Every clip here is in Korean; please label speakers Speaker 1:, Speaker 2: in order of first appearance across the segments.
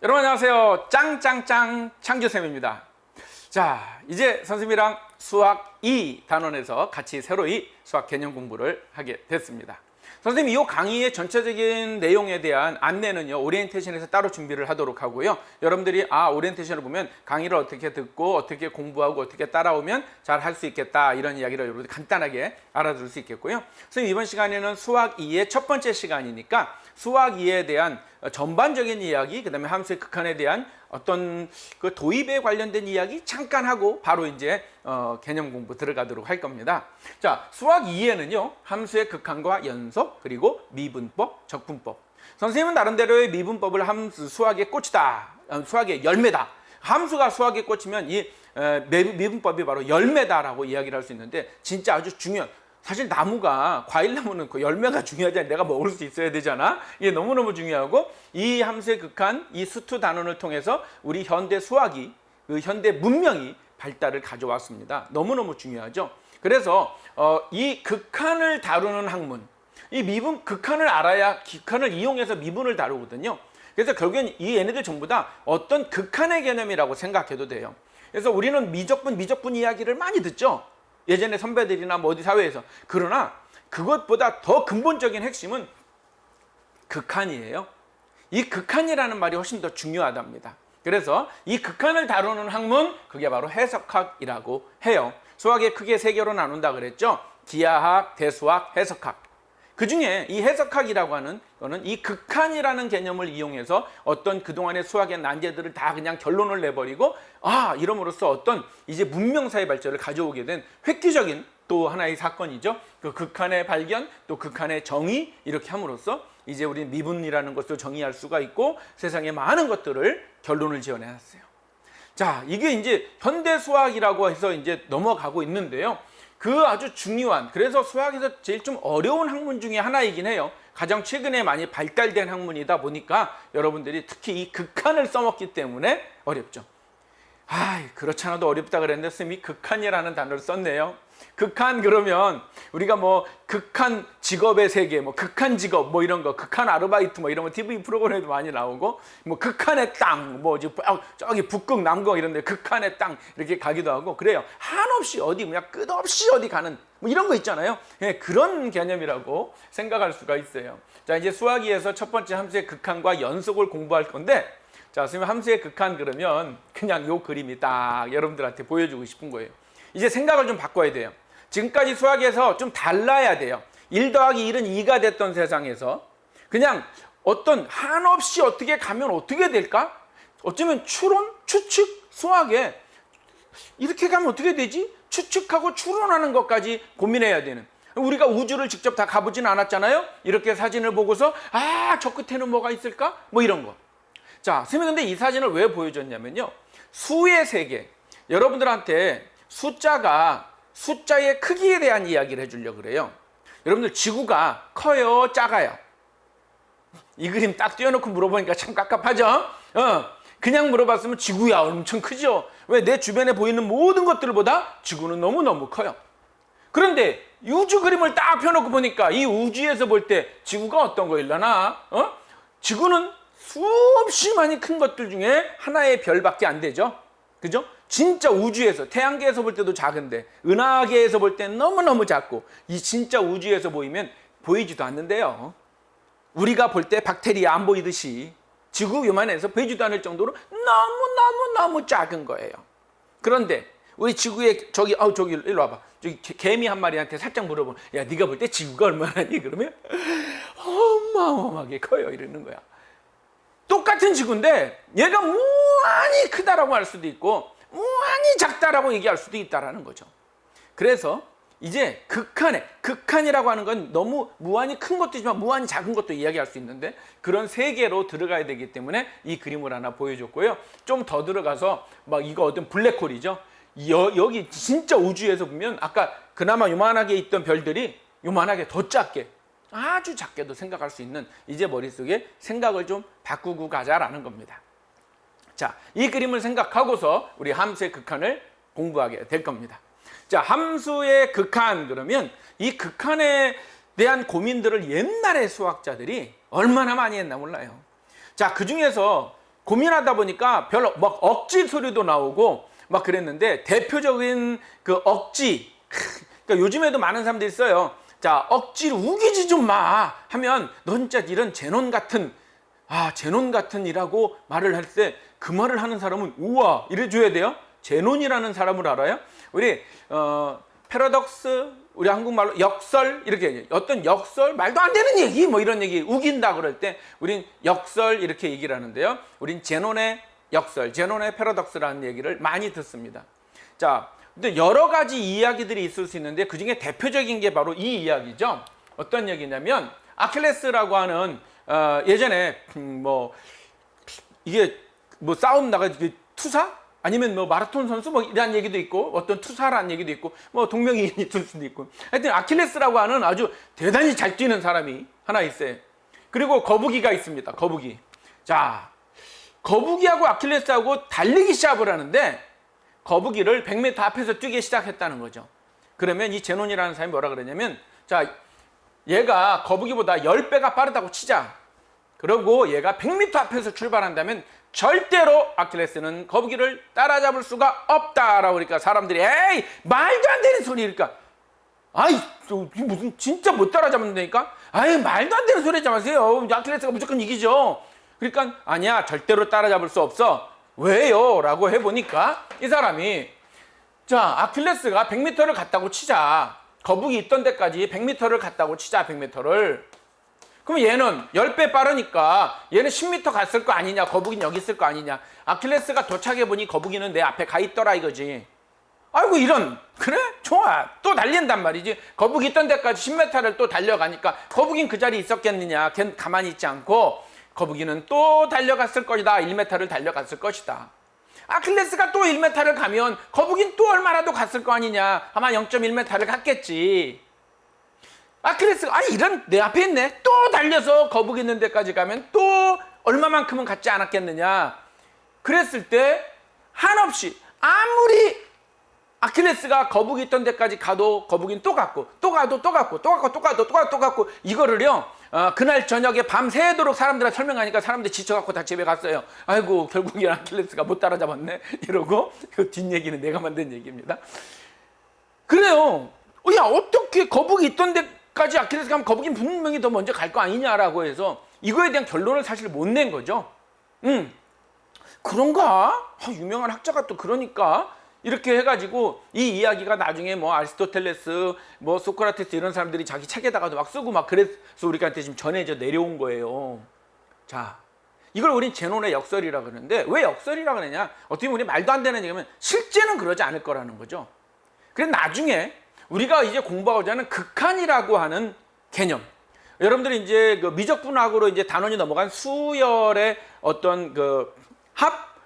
Speaker 1: 여러분 안녕하세요. 짱짱짱 창규쌤입니다. 자, 이제 선생님이랑 수학 2 단원에서 같이 새로이 수학 개념 공부를 하게 됐습니다. 선생님, 이 강의의 전체적인 내용에 대한 안내는요, 오리엔테이션에서 따로 준비를 하도록 하고요. 여러분들이 오리엔테이션을 보면 강의를 어떻게 듣고 어떻게 공부하고 어떻게 따라오면 잘 할 수 있겠다, 이런 이야기를 여러분들 간단하게 알아둘 수 있겠고요. 선생님, 이번 시간에는 수학 2의 첫 번째 시간이니까 수학 2에 대한 전반적인 이야기, 그 다음에 함수의 극한에 대한 어떤 그 도입에 관련된 이야기 잠깐 하고 바로 이제 개념 공부 들어가도록 할 겁니다. 자, 수학 2에는요, 함수의 극한과 연속, 그리고 미분법, 적분법. 선생님은 나름대로의 미분법을 함수 수학의 꽃이다, 수학의 열매다. 함수가 수학에 꽂히면 이 미분법이 바로 열매다라고 이야기를 할 수 있는데, 진짜 아주 중요한, 사실 나무가, 과일나무는 그 열매가 중요하지 않아요. 내가 먹을 수 있어야 되잖아. 이게 너무너무 중요하고, 이 함수의 극한, 이 수투 단원을 통해서 우리 현대 수학이, 그 현대 문명이 발달을 가져왔습니다. 너무너무 중요하죠. 그래서 이 극한을 다루는 학문, 이 미분, 극한을 알아야 극한을 이용해서 미분을 다루거든요. 그래서 결국엔 이 얘네들 전부 다 어떤 극한의 개념이라고 생각해도 돼요. 그래서 우리는 미적분 이야기를 많이 듣죠. 예전에 선배들이나 뭐 어디 사회에서. 그러나 그것보다 더 근본적인 핵심은 극한이에요. 이 극한이라는 말이 훨씬 더 중요하답니다. 그래서 이 극한을 다루는 학문, 그게 바로 해석학이라고 해요. 수학에 크게 세 개로 나눈다 그랬죠. 기하학, 대수학, 해석학. 그 중에 이 해석학이라고 하는 거는 이 극한이라는 개념을 이용해서 어떤 그동안의 수학의 난제들을 다 그냥 결론을 내버리고, 이름으로써 어떤 이제 문명사의 발전을 가져오게 된 획기적인 또 하나의 사건이죠. 그 극한의 발견, 또 극한의 정의, 이렇게 함으로써 이제 우리 미분이라는 것도 정의할 수가 있고 세상의 많은 것들을 결론을 지어내놨어요. 자, 이게 이제 현대 수학이라고 해서 이제 넘어가고 있는데요. 그 아주 중요한, 그래서 수학에서 제일 좀 어려운 학문 중에 하나이긴 해요. 가장 최근에 많이 발달된 학문이다 보니까 여러분들이 특히 이 극한을 써먹기 때문에 어렵죠. 그렇지 않아도 어렵다 그랬는데 선생님이 극한이라는 단어를 썼네요. 극한, 그러면 우리가 뭐 극한 직업의 세계, 뭐 극한 직업, 뭐 이런 거, 극한 아르바이트, 뭐 이런 거 TV 프로그램에도 많이 나오고, 뭐 극한의 땅, 뭐 저기 북극 남극 이런 데 극한의 땅 이렇게 가기도 하고 그래요. 한없이 어디 그냥 끝없이 어디 가는 뭐 이런 거 있잖아요. 그런 개념이라고 생각할 수가 있어요. 자, 이제 수학 2에서 첫 번째 함수의 극한과 연속을 공부할 건데, 자, 선생님 함수의 극한 그러면 그냥 요 그림이 딱 여러분들한테 보여주고 싶은 거예요. 이제 생각을 좀 바꿔야 돼요. 지금까지 수학에서 좀 달라야 돼요. 1 더하기 1은 2가 됐던 세상에서 그냥 어떤 한없이 어떻게 가면 어떻게 될까? 어쩌면 추론, 추측, 수학에 이렇게 가면 어떻게 되지? 추측하고 추론하는 것까지 고민해야 되는. 우리가 우주를 직접 다 가보진 않았잖아요. 이렇게 사진을 보고서 저 끝에는 뭐가 있을까? 뭐 이런 거. 자, 선생님 근데 이 사진을 왜 보여줬냐면요, 수의 세계, 여러분들한테 숫자의 크기에 대한 이야기를 해주려고 그래요. 여러분들 지구가 커요, 작아요? 이 그림 딱 띄워놓고 물어보니까 참 깝깝하죠? 그냥 물어봤으면 지구야 엄청 크죠? 왜? 내 주변에 보이는 모든 것들보다 지구는 너무너무 커요. 그런데 우주 그림을 딱 펴놓고 보니까 이 우주에서 볼 때 지구가 어떤 거일라나? 지구는 수없이 많이 큰 것들 중에 하나의 별밖에 안 되죠. 그죠? 진짜 우주에서, 태양계에서 볼 때도 작은데 은하계에서 볼 때는 너무너무 작고, 이 진짜 우주에서 보이면 보이지도 않는데요. 우리가 볼 때 박테리아 안 보이듯이 지구 요만해서 보이지도 않을 정도로 너무 작은 거예요. 그런데 우리 지구에 저기 일로 와봐. 저기 개미 한 마리한테 살짝 물어보면, 야, 네가 볼 때 지구가 얼마나니? 그러면 어마어마하게 커요, 이러는 거야. 똑같은 지구인데 얘가 무한히 크다라고 할 수도 있고 무한히 작다라고 얘기할 수도 있다라는 거죠. 그래서 이제 극한이라고 하는 건 너무 무한히 큰 것도 있지만 무한히 작은 것도 이야기할 수 있는데, 그런 세계로 들어가야 되기 때문에 이 그림을 하나 보여줬고요. 좀 더 들어가서 막 이거 어떤 블랙홀이죠. 여기 진짜 우주에서 보면 아까 그나마 요만하게 있던 별들이 요만하게 더 작게, 아주 작게도 생각할 수 있는, 이제 머릿속에 생각을 좀 바꾸고 가자라는 겁니다. 자, 이 그림을 생각하고서 우리 함수의 극한을 공부하게 될 겁니다. 자, 함수의 극한, 그러면 이 극한에 대한 고민들을 옛날의 수학자들이 얼마나 많이 했나 몰라요. 자, 그 중에서 고민하다 보니까 별로 막 억지 소리도 나오고 막 그랬는데 대표적인 그 억지, 그러니까 요즘에도 많은 사람들이 있어요. 자, 억지로 우기지 좀 마 하면 너 진짜 이런 제논 같은 제논 같은이라고 말을 할 때 그 말을 하는 사람은 우와 이래줘야 돼요. 제논이라는 사람을 알아요? 우리 패러독스, 우리 한국말로 역설 이렇게 얘기해요. 어떤 역설, 말도 안 되는 얘기 뭐 이런 얘기 우긴다 그럴 때 우린 역설 이렇게 얘기를 하는데요. 우린 제논의 역설, 제논의 패러독스라는 얘기를 많이 듣습니다. 자, 근데 여러 가지 이야기들이 있을 수 있는데 그중에 대표적인 게 바로 이 이야기죠. 어떤 얘기냐면 아킬레스라고 하는 예전에 뭐 이게 뭐 싸움 나가 투사 아니면 뭐 마라톤 선수 뭐 이런 얘기도 있고 어떤 투사라는 얘기도 있고 뭐 동명이인이 있을 수도 있고 하여튼 아킬레스라고 하는 아주 대단히 잘 뛰는 사람이 하나 있어요. 그리고 거북이가 있습니다. 거북이. 자, 거북이하고 아킬레스하고 달리기 시합을 하는데 거북이를 100m 앞에서 뛰기 시작했다는 거죠. 그러면 이 제논이라는 사람이 뭐라 그러냐면 자, 얘가 거북이보다 10배가 빠르다고 치자. 그러고 얘가 100m 앞에서 출발한다면 절대로 아킬레스는 거북이를 따라잡을 수가 없다라고 그러니까 사람들이 에이 말도 안 되는 소리니까 아이 무슨 진짜 못 따라잡는다니까 아이 말도 안 되는 소리 하지 마세요. 아킬레스가 무조건 이기죠. 그러니까 아니야 절대로 따라잡을 수 없어. 왜요? 라고 해보니까 이 사람이 자 아킬레스가 100m를 갔다고 치자. 거북이 있던 데까지 100m를 갔다고 치자. 100m를. 그럼 얘는 10배 빠르니까 얘는 10m 갔을 거 아니냐. 거북이는 여기 있을 거 아니냐. 아킬레스가 도착해보니 거북이는 내 앞에 가 있더라 이거지. 아이고 이런 그래? 좋아. 또 달린단 말이지. 거북이 있던 데까지 10m를 또 달려가니까 거북이는 그 자리에 있었겠느냐. 걔는 가만히 있지 않고 거북이는 또 달려갔을 것이다. 1m를 달려갔을 것이다. 아킬레스가 또 1m를 가면 거북이는 또 얼마라도 갔을 거 아니냐. 아마 0.1m를 갔겠지. 아킬레스가 이런 내 앞에 있네. 또 달려서 거북이 있는 데까지 가면 또 얼마만큼은 갔지 않았겠느냐. 그랬을 때 한없이 아무리 아킬레스가 거북이 있던 데까지 가도 거북이는 또 갔고 또 가도 또 갔고 또 갔고 또 가도 또 갔고 이거를요 그날 저녁에 밤새도록 사람들한테 설명하니까 사람들이 지쳐갖고 다 집에 갔어요. 아이고 결국에 아킬레스가 못 따라잡았네 이러고 그 뒷얘기는 내가 만든 얘기입니다. 그래요. 야 어떻게 거북이 있던 데까지 아킬레스가 가면 거북이는 분명히 더 먼저 갈 거 아니냐라고 해서 이거에 대한 결론을 사실 못 낸 거죠. 그런가? 유명한 학자가 또 그러니까 이렇게 해가지고 이 이야기가 나중에 뭐 아리스토텔레스, 뭐 소크라테스 이런 사람들이 자기 책에다가도 막 쓰고 막 그래서 우리한테 지금 전해져 내려온 거예요. 자, 이걸 우린 제논의 역설이라 그러는데 왜 역설이라 그러냐? 어떻게 보면 우리 말도 안 되는 얘기면 실제는 그러지 않을 거라는 거죠. 그래서 나중에 우리가 이제 공부하고자 하는 극한이라고 하는 개념. 여러분들이 이제 그 미적분학으로 이제 단원이 넘어간 수열의 어떤 그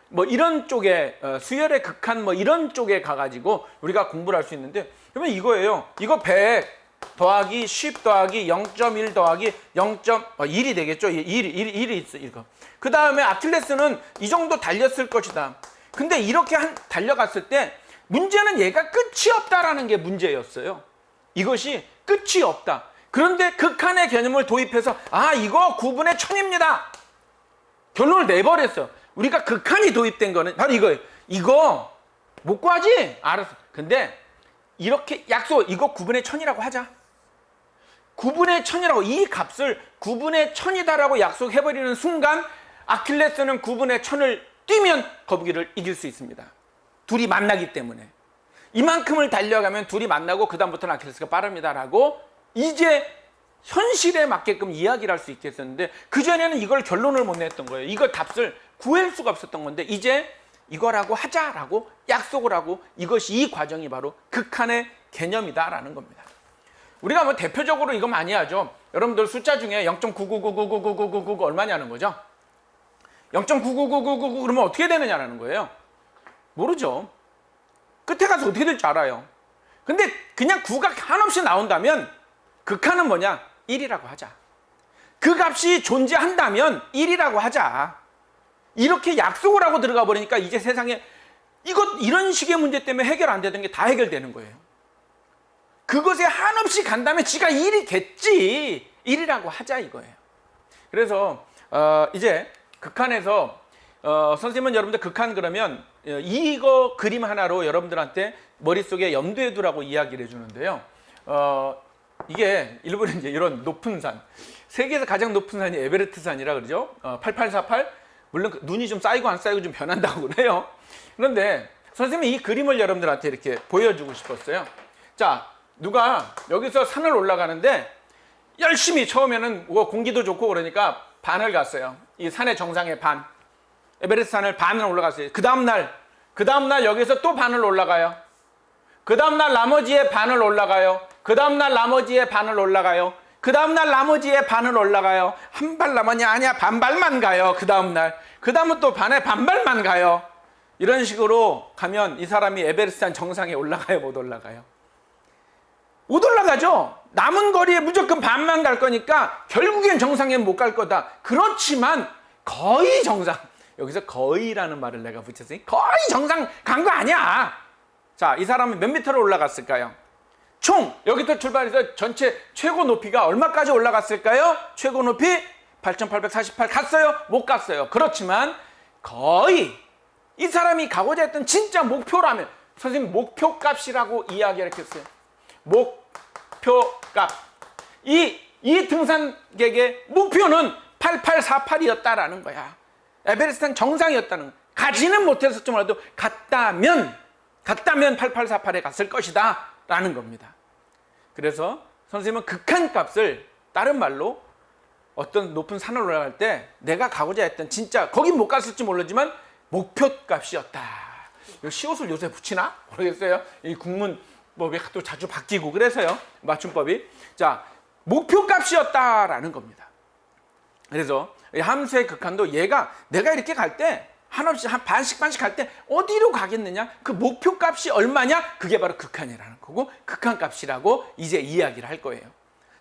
Speaker 1: 뭐 이런 쪽에 수열의 극한 뭐 이런 쪽에 가가지고 우리가 공부를 할 수 있는데 그러면 이거예요. 이거 100 더하기 10 더하기 0.1 더하기 0.1이 되겠죠. 1이 있어 이거. 그 다음에 아킬레스는 이 정도 달렸을 것이다. 근데 이렇게 달려갔을 때 문제는 얘가 끝이 없다라는 게 문제였어요. 이것이 끝이 없다. 그런데 극한의 개념을 도입해서 이거 9분의 1000입니다. 결론을 내버렸어. 우리가 극한이 도입된 거는 바로 이거예요. 이거 못 구하지? 알았어. 근데 이렇게 약속 이거 9분의 1000이라고 하자. 9분의 1000이라고 이 값을 9분의 1000이다라고 약속해버리는 순간 아킬레스는 9분의 1000을 뛰면 거북이를 이길 수 있습니다. 둘이 만나기 때문에. 이만큼을 달려가면 둘이 만나고 그 다음부터는 아킬레스가 빠릅니다라고 이제 현실에 맞게끔 이야기를 할 수 있겠었는데 그전에는 이걸 결론을 못 냈던 거예요. 이걸 답을 구할 수가 없었던 건데 이제 이거라고 하자라고 약속을 하고 이것이 이 과정이 바로 극한의 개념이다라는 겁니다. 우리가 뭐 대표적으로 이거 많이 하죠. 여러분들 숫자 중에 0.999999999 얼마냐는 거죠. 0.99999 그러면 어떻게 되느냐라는 거예요. 모르죠. 끝에 가서 어떻게 될지 알아요. 근데 그냥 9가 한없이 나온다면 극한은 뭐냐? 1이라고 하자. 그 값이 존재한다면 1이라고 하자. 이렇게 약속을 하고 들어가 버리니까 이제 세상에 이런 식의 문제 때문에 해결 안 되던 게 다 해결되는 거예요. 그것에 한없이 간다면 지가 1이겠지. 1이라고 하자 이거예요. 그래서 이제 극한에서 선생님은 여러분들 극한 그러면 이거 그림 하나로 여러분들한테 머릿속에 염두에 두라고 이야기를 해주는데요. 이게 일본에 이제 이런 높은 산, 세계에서 가장 높은 산이 에베레스트 산이라 그러죠. 8848. 물론 눈이 좀 쌓이고 안 쌓이고 좀 변한다고 그래요. 그런데 선생님이 이 그림을 여러분들한테 이렇게 보여주고 싶었어요. 자, 누가 여기서 산을 올라가는데 열심히 처음에는 뭐 공기도 좋고 그러니까 반을 갔어요. 이 산의 정상의 반. 에베레스트 산을 반을 올라갔어요. 그 다음날 여기서 또 반을 올라가요. 그 다음날 나머지의 반을 올라가요. 그 다음날 나머지의 반을 올라가요. 그 다음날 나머지의 반을 올라가요. 한 발 남았냐? 아니야. 반발만 가요. 그 다음은 또 반에 반발만 가요. 이런 식으로 가면 이 사람이 에베레스트 산 정상에 올라가요? 못 올라가요? 못 올라가죠. 남은 거리에 무조건 반만 갈 거니까 결국엔 정상에 못 갈 거다. 그렇지만 거의 정상. 여기서 거의라는 말을 내가 붙였으니 거의 정상 간 거 아니야. 자, 이 사람은 몇 미터로 올라갔을까요? 총 여기부터 출발해서 전체 최고 높이가 얼마까지 올라갔을까요? 최고 높이 8,848 갔어요? 못 갔어요. 그렇지만 거의 이 사람이 가고자 했던 진짜 목표라면 선생님 목표값이라고 이야기를 했어요. 목표값. 이 등산객의 목표는 8848이었다라는 거야. 에베레스트 산 정상이었다는 거야. 가지는 못했을지 몰라도 갔다면 8848에 갔을 것이다 라는 겁니다. 그래서 선생님은 극한값을 다른 말로 어떤 높은 산을 올라갈 때 내가 가고자 했던 진짜 거긴 못 갔을지 모르지만 목표값이었다. 이거 시옷을 요새 붙이나? 모르겠어요. 이 국문법이 또 자주 바뀌고 그래서요. 맞춤법이. 자, 목표값이었다라는 겁니다. 그래서 이 함수의 극한도 얘가 내가 이렇게 갈 때 한없이 한 반씩 갈 때 어디로 가겠느냐? 그 목표값이 얼마냐? 그게 바로 극한이라는 거고 극한값이라고 이제 이야기를 할 거예요.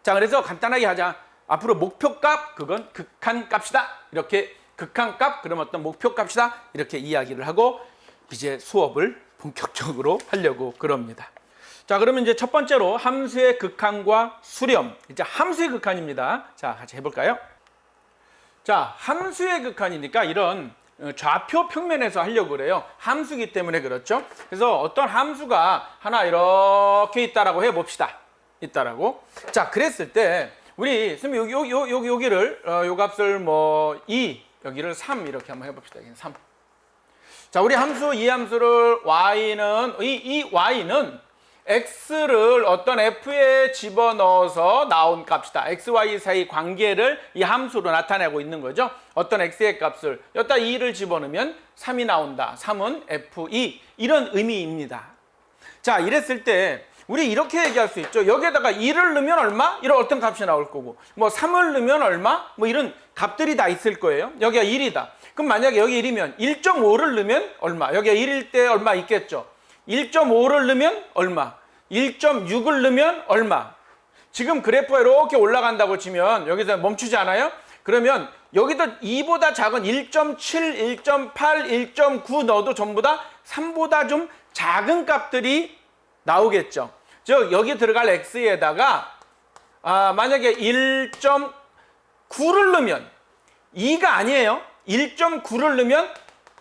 Speaker 1: 자, 그래서 간단하게 하자. 앞으로 목표값 그건 극한값이다. 이렇게 극한값 그럼 어떤 목표값이다. 이렇게 이야기를 하고 이제 수업을 본격적으로 하려고 그럽니다. 자, 그러면 이제 첫 번째로 함수의 극한과 수렴. 이제 함수의 극한입니다. 자, 같이 해볼까요? 자, 함수의 극한이니까 이런 좌표 평면에서 하려고 그래요. 함수기 때문에 그렇죠. 그래서 어떤 함수가 하나 이렇게 있다라고 해봅시다. 있다라고. 자, 그랬을 때 우리 선생님 여기를 요 값을 뭐 2, 여기를 3 이렇게 한번 해봅시다. 3. 자, 우리 함수 이 함수를 y는 이 y는 x를 어떤 f에 집어넣어서 나온 값이다. x, y 사이 관계를 이 함수로 나타내고 있는 거죠. 어떤 x의 값을 여기다 2를 집어넣으면 3이 나온다. 3은 f2 이런 의미입니다. 자, 이랬을 때 우리 이렇게 얘기할 수 있죠. 여기에다가 2를 넣으면 얼마? 이런 어떤 값이 나올 거고 뭐 3을 넣으면 얼마? 뭐 이런 값들이 다 있을 거예요. 여기가 1이다. 그럼 만약에 여기 1이면 1.5를 넣으면 얼마? 여기가 1일 때 얼마 있겠죠. 1.5를 넣으면 얼마? 1.6을 넣으면 얼마? 지금 그래프가 이렇게 올라간다고 치면 여기서 멈추지 않아요? 그러면 여기도 2보다 작은 1.7, 1.8, 1.9 넣어도 전부 다 3보다 좀 작은 값들이 나오겠죠. 즉 여기 들어갈 x에다가 만약에 1.9를 넣으면 2가 아니에요. 1.9를 넣으면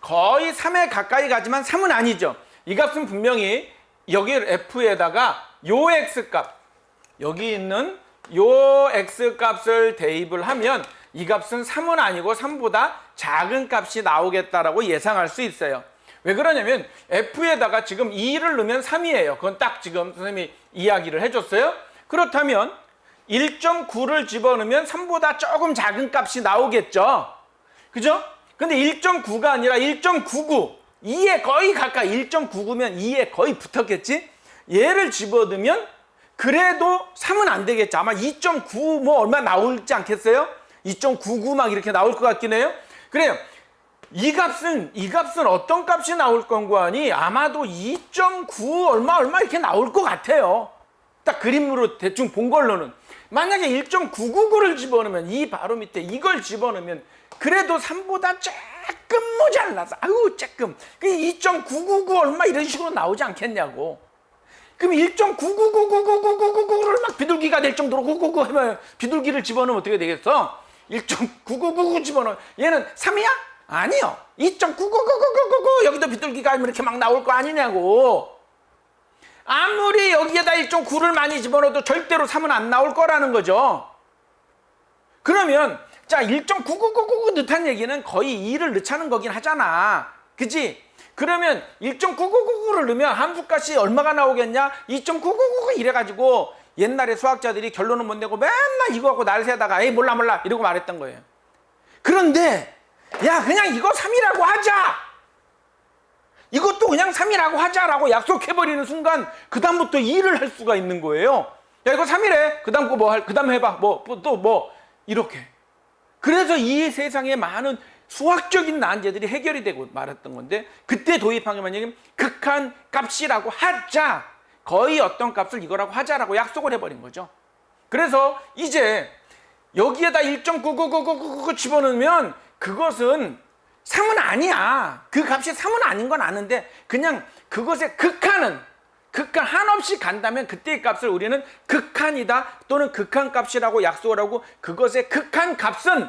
Speaker 1: 거의 3에 가까이 가지만 3은 아니죠. 이 값은 분명히 여기 f에다가 요 x값, 여기 있는 요 x값을 대입을 하면 이 값은 3은 아니고 3보다 작은 값이 나오겠다라고 예상할 수 있어요. 왜 그러냐면 f에다가 지금 2를 넣으면 3이에요. 그건 딱 지금 선생님이 이야기를 해줬어요. 그렇다면 1.9를 집어넣으면 3보다 조금 작은 값이 나오겠죠. 그죠? 근데 1.9가 아니라 1.99, 2에 거의 가까이 1.99면 2에 거의 붙었겠지? 얘를 집어넣으면 그래도 3은 안 되겠죠. 아마 2.9 뭐 얼마 나올지 않겠어요? 2.99 막 이렇게 나올 것 같긴 해요. 그래요. 이 값은 어떤 값이 나올 건고 하니 아마도 2.9 얼마 이렇게 나올 것 같아요. 딱 그림으로 대충 본 걸로는. 만약에 1.999를 집어넣으면 이 바로 밑에 이걸 집어넣으면 그래도 3보다 조금 모자라서 아유 조금 2.999 얼마 이런 식으로 나오지 않겠냐고. 그럼 1.999999999를 막 비둘기가 될 정도로 999 하면 비둘기를 집어넣으면 어떻게 되겠어? 1.9999 집어넣으면 얘는 3이야? 아니요. 2.9999999 여기도 비둘기가 이렇게 막 나올 거 아니냐고. 아무리 여기에다 1.9를 많이 집어넣어도 절대로 3은 안 나올 거라는 거죠. 그러면 자 1.99999 넣다는 얘기는 거의 2를 넣자는 거긴 하잖아. 그치? 그러면 1.99999를 넣으면 함수값이 얼마가 나오겠냐? 2.99999 이래가지고 옛날에 수학자들이 결론은 못 내고 맨날 이거 갖고 날 세다가 에이 몰라 이러고 말했던 거예요. 그런데 야 그냥 이거 3이라고 하자. 이것도 그냥 3이라고 하자라고 약속해버리는 순간 그 다음부터 2를 할 수가 있는 거예요. 야 이거 3이래. 그 다음 거 뭐 할? 그 다음 해봐. 또 뭐 이렇게. 그래서 이 세상에 많은 수학적인 난제들이 해결이 되고 말았던 건데 그때 도입한 게 뭐냐면 극한 값이라고 하자. 거의 어떤 값을 이거라고 하자라고 약속을 해버린 거죠. 그래서 이제 여기에다 1.99999 집어넣으면 그것은 3은 아니야. 그 값이 3은 아닌 건 아는데 그냥 그것의 극한 한없이 간다면 그때의 값을 우리는 극한이다 또는 극한 값이라고 약속을 하고 그것의 극한 값은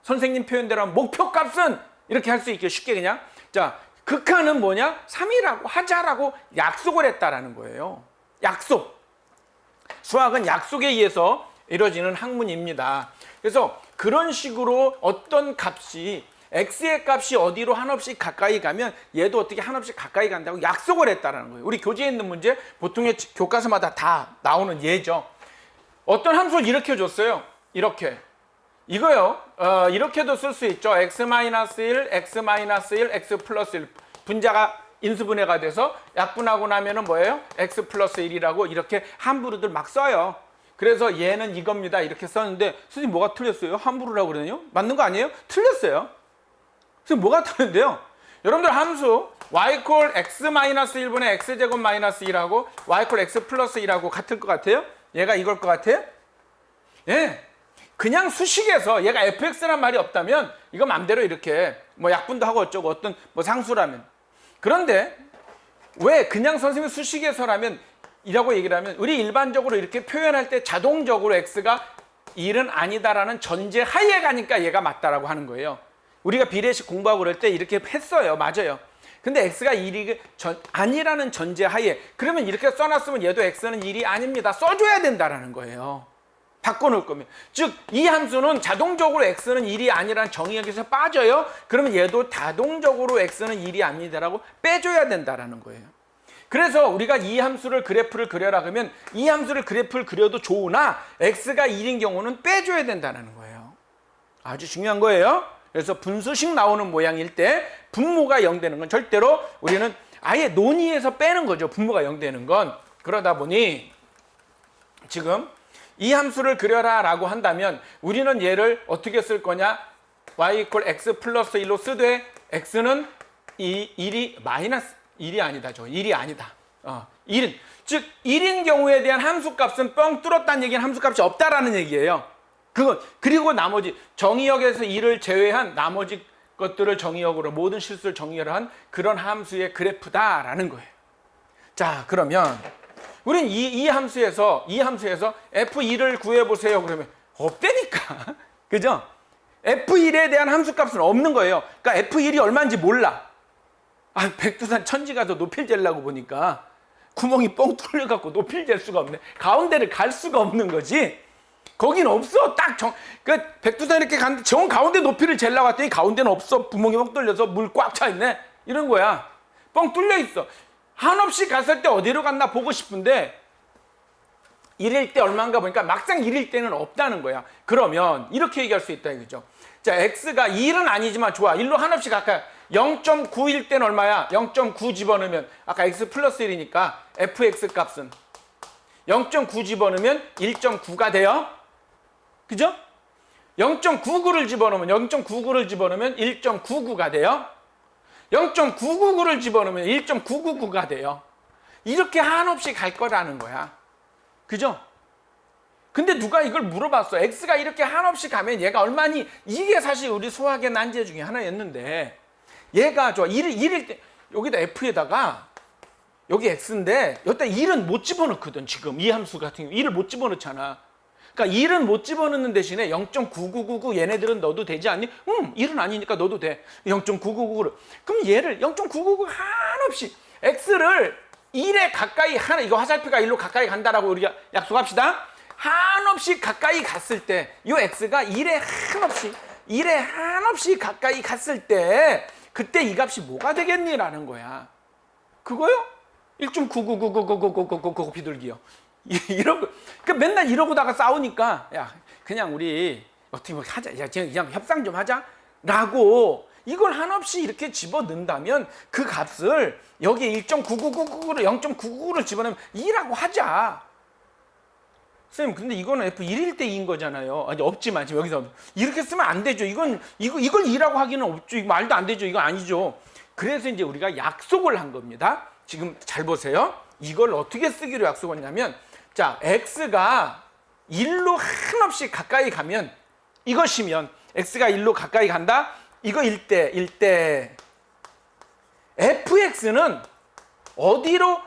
Speaker 1: 선생님 표현대로 하면 목표 값은 이렇게 할 수 있게 쉽게 그냥 자 극한은 뭐냐? 3이라고 하자라고 약속을 했다라는 거예요. 약속. 수학은 약속에 의해서 이루어지는 학문입니다. 그래서 그런 식으로 어떤 값이 x의 값이 어디로 한없이 가까이 가면 얘도 어떻게 한없이 가까이 간다고 약속을 했다는 거예요. 우리 교재에 있는 문제 보통의 교과서마다 다 나오는 예죠. 어떤 함수를 이렇게 줬어요. 이렇게. 이거요. 이렇게도 쓸 수 있죠. x-1, x-1, x 플러스 1. 분자가 인수분해가 돼서 약분하고 나면은 뭐예요? x 플러스 1이라고 이렇게 함부로들 막 써요. 그래서 얘는 이겁니다. 이렇게 썼는데 선생님 뭐가 틀렸어요? 함부로라고 그러네요? 맞는 거 아니에요? 틀렸어요. 선생님 뭐가 틀렸는데요? 여러분들 함수 y 콜 x-1분의 x제곱 마이너스 1하고 y 콜 x 플러스 1하고 같을 것 같아요? 얘가 이걸 것 같아요? 예. 그냥 수식에서 얘가 fx란 말이 없다면 이거 맘대로 이렇게 뭐 약분도 하고 어쩌고 어떤 뭐 상수라면 그런데 왜 그냥 선생님 수식에서라면 이라고 얘기를 하면 우리 일반적으로 이렇게 표현할 때 자동적으로 x가 1은 아니다라는 전제 하에 가니까 얘가 맞다라고 하는 거예요. 우리가 비례식 공부하고 그럴 때 이렇게 했어요. 맞아요. 근데 x가 1이 아니라는 전제 하에 그러면 이렇게 써놨으면 얘도 x는 1이 아닙니다. 써줘야 된다라는 거예요. 바꿔놓을 거면. 즉 이 함수는 자동적으로 x는 1이 아니라는 정의역에서 빠져요. 그러면 얘도 자동적으로 x는 1이 아니다라고 빼줘야 된다라는 거예요. 그래서 우리가 이 함수를 그래프를 그려라 그러면 이 함수를 그래프를 그려도 좋으나 x가 1인 경우는 빼줘야 된다는 거예요. 아주 중요한 거예요. 그래서 분수식 나오는 모양일 때 분모가 0 되는 건 절대로 우리는 아예 논의에서 빼는 거죠. 분모가 0 되는 건. 그러다 보니 지금 이 함수를 그려라 라고 한다면 우리는 얘를 어떻게 쓸 거냐? y 이퀄 x 플러스 1로 쓰되 x는 이 1이 마이너스 1이 아니다. 1이 아니다. 1은 즉 1인 경우에 대한 함수값은 뻥 뚫었다는 얘기는 함수값이 없다라는 얘기예요. 그리고 나머지 정의역에서 1을 제외한 나머지 것들을 정의역으로 모든 실수를 정의역으로 한 그런 함수의 그래프다라는 거예요. 자, 그러면 우린 이 함수에서 f1을 구해보세요. 그러면 없다니까. 그죠? f1에 대한 함수값은 없는 거예요. 그러니까 f1이 얼마인지 몰라. 백두산 천지 가서 높이를 재려고 보니까 구멍이 뻥 뚫려갖고 높이를 잴 수가 없네. 가운데를 갈 수가 없는 거지. 거긴 없어. 백두산 이렇게 갔는데 정 가운데 높이를 재려고 했더니 가운데는 없어. 구멍이 뻥 뚫려서 물 꽉 차 있네. 이런 거야. 뻥 뚫려 있어. 한없이 갔을 때 어디로 갔나 보고 싶은데 1일 때 얼마인가 보니까 막상 1일 때는 없다는 거야. 그러면 이렇게 얘기할 수 있다 이거죠. 자, x가 1은 아니지만 좋아. 1로 한없이 가까이 0.9일 때는 얼마야? 0.9 집어넣으면 아까 x 플러스 1이니까 fx 값은 0.9 집어넣으면 1.9가 돼요. 그죠? 0.99를 집어넣으면 1.99가 돼요. 0.999를 집어넣으면 1.999가 돼요. 이렇게 한없이 갈 거라는 거야. 그죠? 근데 누가 이걸 물어봤어. x가 이렇게 한없이 가면 얘가 얼마니? 이게 사실 우리 수학의 난제 중에 하나였는데 얘가 1일 때 여기다 f에다가 여기 x인데 여기다 1은 못 집어넣거든. 지금 이 함수 같은 경우 1을 못 집어넣잖아. 그러니까 1은 못 집어넣는 대신에 0.9999 얘네들은 넣어도 되지 않니? 1은 아니니까 넣어도 돼. 0.999를. 그럼 얘를 0.999 한없이 x를 1에 가까이 하나, 이거 화살표가 1로 가까이 간다라고 우리가 약속합시다. 한없이 가까이 갔을 때 이 x가 1에 한없이 가까이 갔을 때 그때 이 값이 뭐가 되겠니라는 거야. 그거요? 1.999999999 비둘기요. 이러고, 그러니까 맨날 이러고다가 싸우니까, 야, 그냥 우리 어떻게 뭐 하자. 야, 그냥 협상 좀 하자라고 이걸 한없이 이렇게 집어넣는다면 그 값을 여기 1.9999를 0.99를 집어넣으면 2라고 하자. 선생님, 근데 이거는 F1일 때 2인 거잖아요. 아니, 없지만 지금 여기서 이렇게 쓰면 안 되죠. 이걸 2라고 하기는 없죠. 이거 말도 안 되죠. 이거 아니죠. 그래서 이제 우리가 약속을 한 겁니다. 지금 잘 보세요. 이걸 어떻게 쓰기로 약속했냐면, 자, x가 1로 한없이 가까이 가면, 이것이면 x가 1로 가까이 간다. 이거 1대 fx는 어디로,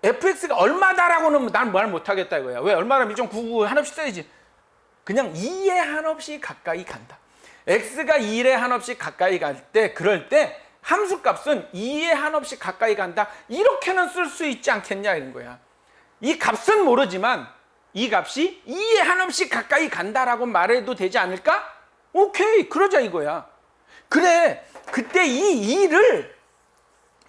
Speaker 1: fx가 얼마다라고는 난 말 못하겠다 이거야. 왜? 얼마라면 1.99 한없이 써야지. 그냥 2에 한없이 가까이 간다. x가 2에 한없이 가까이 갈 때, 그럴 때 함수값은 2에 한없이 가까이 간다. 이렇게는 쓸 수 있지 않겠냐 이런 거야. 이 값은 모르지만 이 값이 2에 한없이 가까이 간다라고 말해도 되지 않을까? 오케이, 그러자 이거야. 그래, 그때 이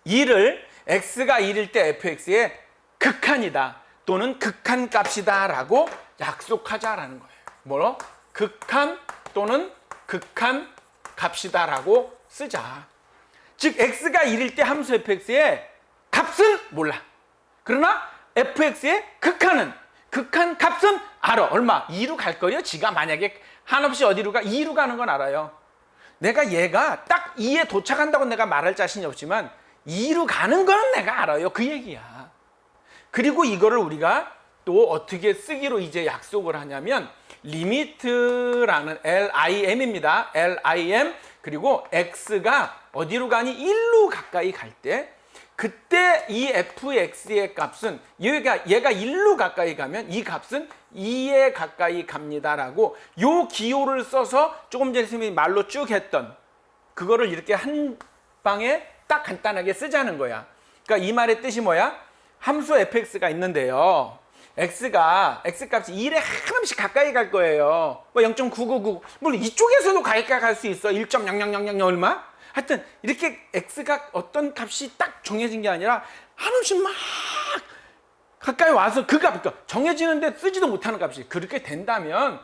Speaker 1: 2를 x가 1일 때 fx의 극한이다 또는 극한값이다 라고 약속하자라는 거예요. 뭐로? 극한 또는 극한값이다 라고 쓰자. 즉 x가 1일 때 함수 fx의 값은 몰라. 그러나 fx의 극한값은 알아. 얼마? 2로 갈 거예요. 지가 만약에 한없이 어디로 가? 2로 가는 건 알아요. 내가 얘가 딱 2에 도착한다고 내가 말할 자신이 없지만 2로 가는 거는 내가 알아요. 그 얘기야. 그리고 이거를 우리가 또 어떻게 쓰기로 이제 약속을 하냐면 리미트라는 LIM입니다. LIM. 그리고 x가 어디로 가니? 1로 가까이 갈 때 그때 이 fx의 값은 얘가 1로 가까이 가면 이 값은 2에 가까이 갑니다라고 요 기호를 써서 조금 전에 선생님이 말로 쭉 했던 그거를 이렇게 한 방에 딱 간단하게 쓰자는 거야. 그러니까 이 말의 뜻이 뭐야? 함수 fx가 있는데요. x값이 1에 한없이 가까이 갈 거예요. 뭐 0.999 물론 이쪽에서도 가까이 갈 수 있어. 1.0000 얼마? 하여튼 이렇게 x가 어떤 값이 딱 정해진 게 아니라 한없이 막 가까이 와서 그 값, 그러니까 정해지는데 쓰지도 못하는 값이 그렇게 된다면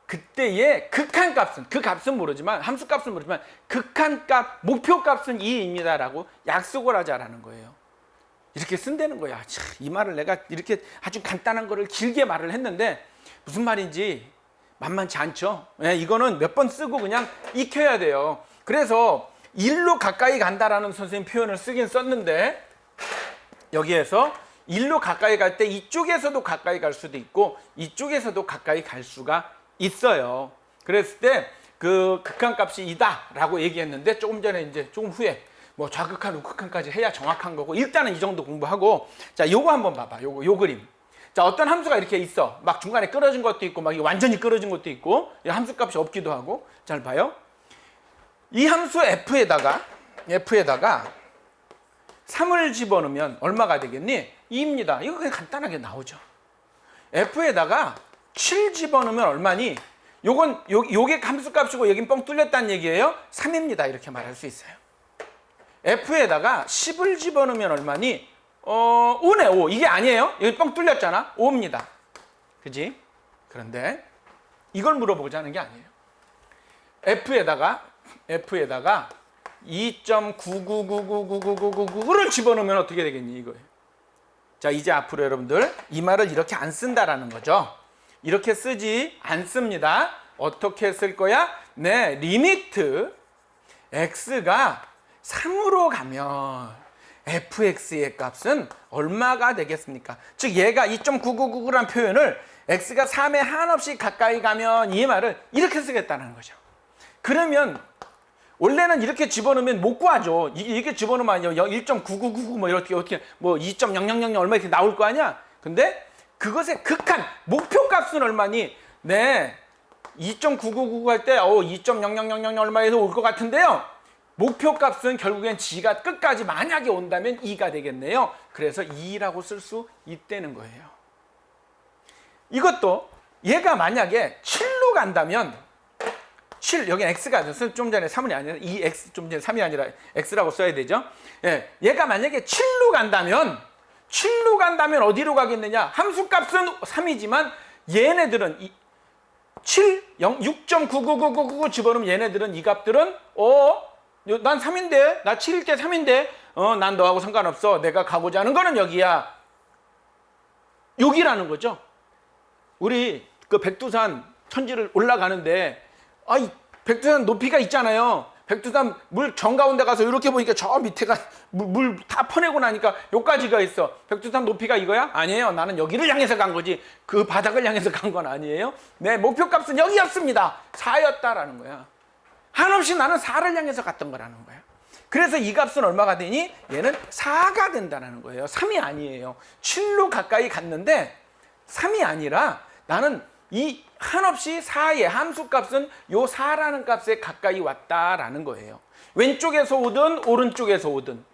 Speaker 1: 그때의 극한값은, 그 값은 모르지만 함수값은 모르지만 극한값, 목표값은 2입니다라고 약속을 하자라는 거예요. 이렇게 쓴다는 거야. 참, 이 말을 내가 이렇게 아주 간단한 거를 길게 말을 했는데 무슨 말인지 만만치 않죠. 네, 이거는 몇 번 쓰고 그냥 익혀야 돼요. 그래서 1로 가까이 간다라는 선생님 표현을 쓰긴 썼는데 여기에서 1로 가까이 갈 때 이쪽에서도 가까이 갈 수도 있고 이쪽에서도 가까이 갈 수가 있어요. 그랬을 때 그 극한값이 이다라고 얘기했는데 조금 전에 이제 조금 후에 뭐 좌극한, 우극한까지 해야 정확한 거고 일단은 이 정도 공부하고 자, 요거 한번 봐봐. 요 그림. 자, 어떤 함수가 이렇게 있어. 막 중간에 끊어진 것도 있고 막 완전히 끊어진 것도 있고 함수값이 없기도 하고. 잘 봐요. 이 함수 f에다가 3을 집어넣으면 얼마가 되겠니? 2입니다. 이거 그냥 간단하게 나오죠. f에다가 7 집어넣으면 얼마니? 요게 함수값이고 여긴 뻥 뚫렸다는 얘기예요. 3입니다. 이렇게 말할 수 있어요. f에다가 10을 집어넣으면 얼마니? 5네, 5. 이게 아니에요. 여기 뻥 뚫렸잖아. 5입니다. 그지? 그런데 이걸 물어보자는 게 아니에요. f에다가 2.999999999를 집어넣으면 어떻게 되겠니? 이거예요. 자, 이제 앞으로 여러분들 이 말을 이렇게 안 쓴다라는 거죠. 이렇게 쓰지 않습니다. 어떻게 쓸 거야? 네, 리미트 x가 3으로 가면 fx의 값은 얼마가 되겠습니까? 즉 얘가 2.9999라는 표현을 x가 3에 한없이 가까이 가면 이 말을 이렇게 쓰겠다는 거죠. 그러면 원래는 이렇게 집어넣으면 못 구하죠. 이렇게 집어넣으면 1.9999 뭐 어떻게 뭐 2.0000 얼마 이렇게 나올 거 아니야. 근데 그것의 극한 목표값은 얼마니? 네, 2.9999 할 때 2.0000 얼마에서 올 것 같은데요. 목표값은 결국엔 g가 끝까지 만약에 온다면 2가 되겠네요. 그래서 2라고 쓸 수 있다는 거예요. 이것도 얘가 만약에 7로 간다면 7, 여기 x가 좀 전에 3이 아니라 2x, 좀 전에 3이 아니라 x라고 써야 되죠. 예, 얘가 만약에 7로 간다면 어디로 가겠느냐? 함수값은 3이지만 얘네들은 6.99999 집어넣으면 얘네들은 이 값들은 난 3인데, 나 7일 때 3인데, 난 너하고 상관없어. 내가 가고자 하는 거는 여기야. 여기라는 거죠. 우리 그 백두산 천지를 올라가는데, 이 백두산 높이가 있잖아요. 백두산 물 정가운데 가서 이렇게 보니까 저 밑에가 물 다 퍼내고 나니까 여기까지가 있어. 백두산 높이가 이거야? 아니에요. 나는 여기를 향해서 간 거지. 그 바닥을 향해서 간 건 아니에요. 내 목표값은 여기였습니다. 4였다라는 거야. 한없이 나는 4를 향해서 갔던 거라는 거야. 그래서 이 값은 얼마가 되니? 얘는 4가 된다는 거예요. 3이 아니에요. 7로 가까이 갔는데 3이 아니라 나는 이 한없이 4의 함수값은 요 4라는 값에 가까이 왔다라는 거예요. 왼쪽에서 오든 오른쪽에서 오든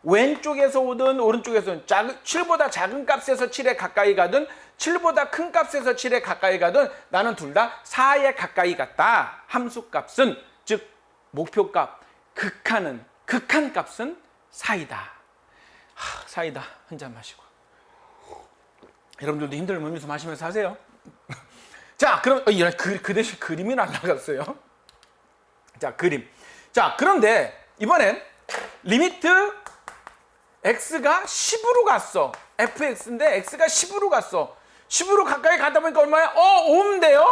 Speaker 1: 오른쪽에서 오든 7보다 작은 값에서 7에 가까이 가든 7보다 큰 값에서 7에 가까이 가든 나는 둘 다 4에 가까이 갔다. 함수값은 즉 목표값 극한값은 4이다. 4이다. 한 잔 마시고. 여러분들도 힘들면 음료수 마시면서 하세요. 자, 그럼 그 대신 그림이 날라갔어요. 자, 그림. 자, 그런데 이번엔 리미트 x가 10으로 갔어. fx인데 x가 10으로 갔어. 10으로 가까이 가다 보니까 얼마야? 5인데요?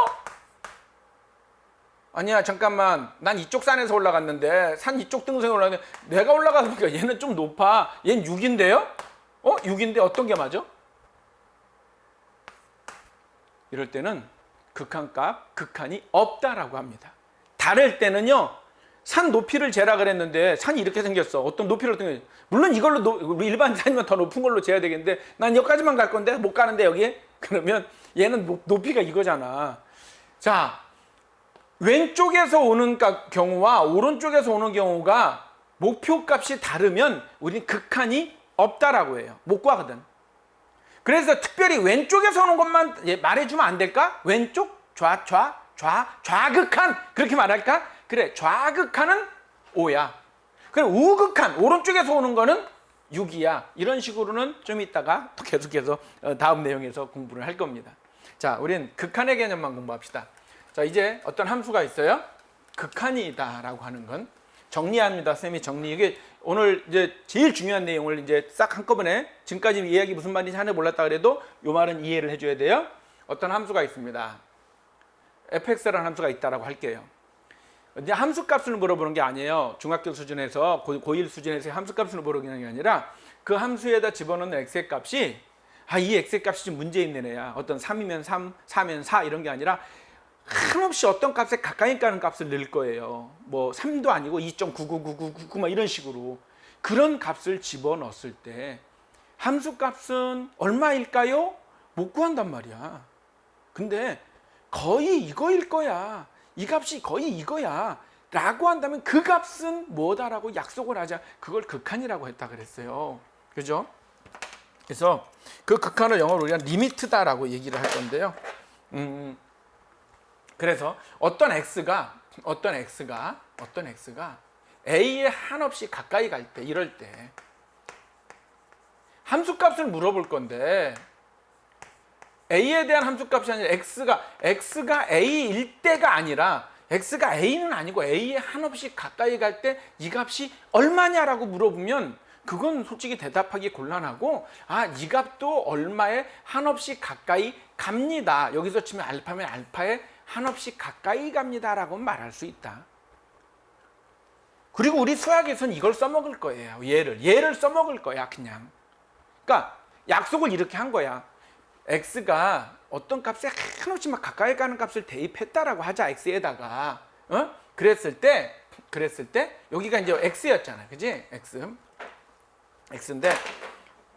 Speaker 1: 아니야, 잠깐만. 난 이쪽 산에서 올라갔는데, 산 이쪽 등성에 올라갔는데, 내가 올라가니까 얘는 좀 높아. 얘는 6인데요? 6인데 어떤 게 맞아? 이럴 때는 극한이 없다라고 합니다. 다를 때는요, 산 높이를 재라 그랬는데 산이 이렇게 생겼어. 어떤 높이를 어떤 게 물론 이걸로 일반 산이면 더 높은 걸로 재야 되겠는데 난 여기까지만 갈 건데 못 가는데 여기에 그러면 얘는 높이가 이거잖아. 자, 왼쪽에서 오는 경우와 오른쪽에서 오는 경우가 목표값이 다르면 우리는 극한이 없다라고 해요. 못 구하거든. 그래서 특별히 왼쪽에서 오는 것만 말해주면 안 될까? 왼쪽 좌극한 그렇게 말할까? 그래, 좌극한은 5야. 그래, 우극한 오른쪽에서 오는 거는 6이야. 이런 식으로는 좀 이따가 또 계속해서 다음 내용에서 공부를 할 겁니다. 자, 우린 극한의 개념만 공부합시다. 자, 이제 어떤 함수가 있어요. 극한이다라고 하는 건 정리합니다. 쌤이 정리. 이게 오늘 이제 제일 중요한 내용을 이제 싹 한꺼번에 지금까지 이야기 무슨 말인지 하나 몰랐다 그래도 요 말은 이해를 해줘야 돼요. 어떤 함수가 있습니다. fx라는 함수가 있다라고 할게요. 이제 함수값을 물어보는 게 아니에요. 중학교 수준에서 고1 수준에서 함수값을 물어보는 게 아니라 그 함수에다 집어넣는 x의 값이 이 x의 값이 좀 문제 있는 애야. 어떤 3이면 3, 4면 4 이런 게 아니라 한없이 어떤 값에 가까이 가는 값을 넣을 거예요. 뭐 3도 아니고 2.99999 막 이런 식으로 그런 값을 집어넣었을 때 함수값은 얼마일까요? 못 구한단 말이야. 근데 거의 이거일 거야. 이 값이 거의 이거야 라고 한다면 그 값은 뭐다라고 약속을 하자. 그걸 극한이라고 했다 그랬어요. 그죠? 그래서 그 극한을 영어로 우리가 리미트다라고 얘기를 할 건데요. 그래서 어떤 x가 a에 한없이 가까이 갈 때, 이럴 때 함수값을 물어볼 건데 a에 대한 함수값이 아니라 x가 a일 때가 아니라 x가 a는 아니고 a에 한없이 가까이 갈 때 이 값이 얼마냐라고 물어보면 그건 솔직히 대답하기 곤란하고 이 값도 얼마에 한없이 가까이 갑니다. 여기서 치면 알파면 알파에 한없이 가까이 갑니다라고 말할 수 있다. 그리고 우리 수학에서는 이걸 써먹을 거예요. 얘를 써먹을 거야 그냥. 그러니까 약속을 이렇게 한 거야. x가 어떤 값에 한없이 막 가까이 가는 값을 대입했다라고 하자. x에다가 그랬을 때 여기가 이제 x였잖아, 그지? x인데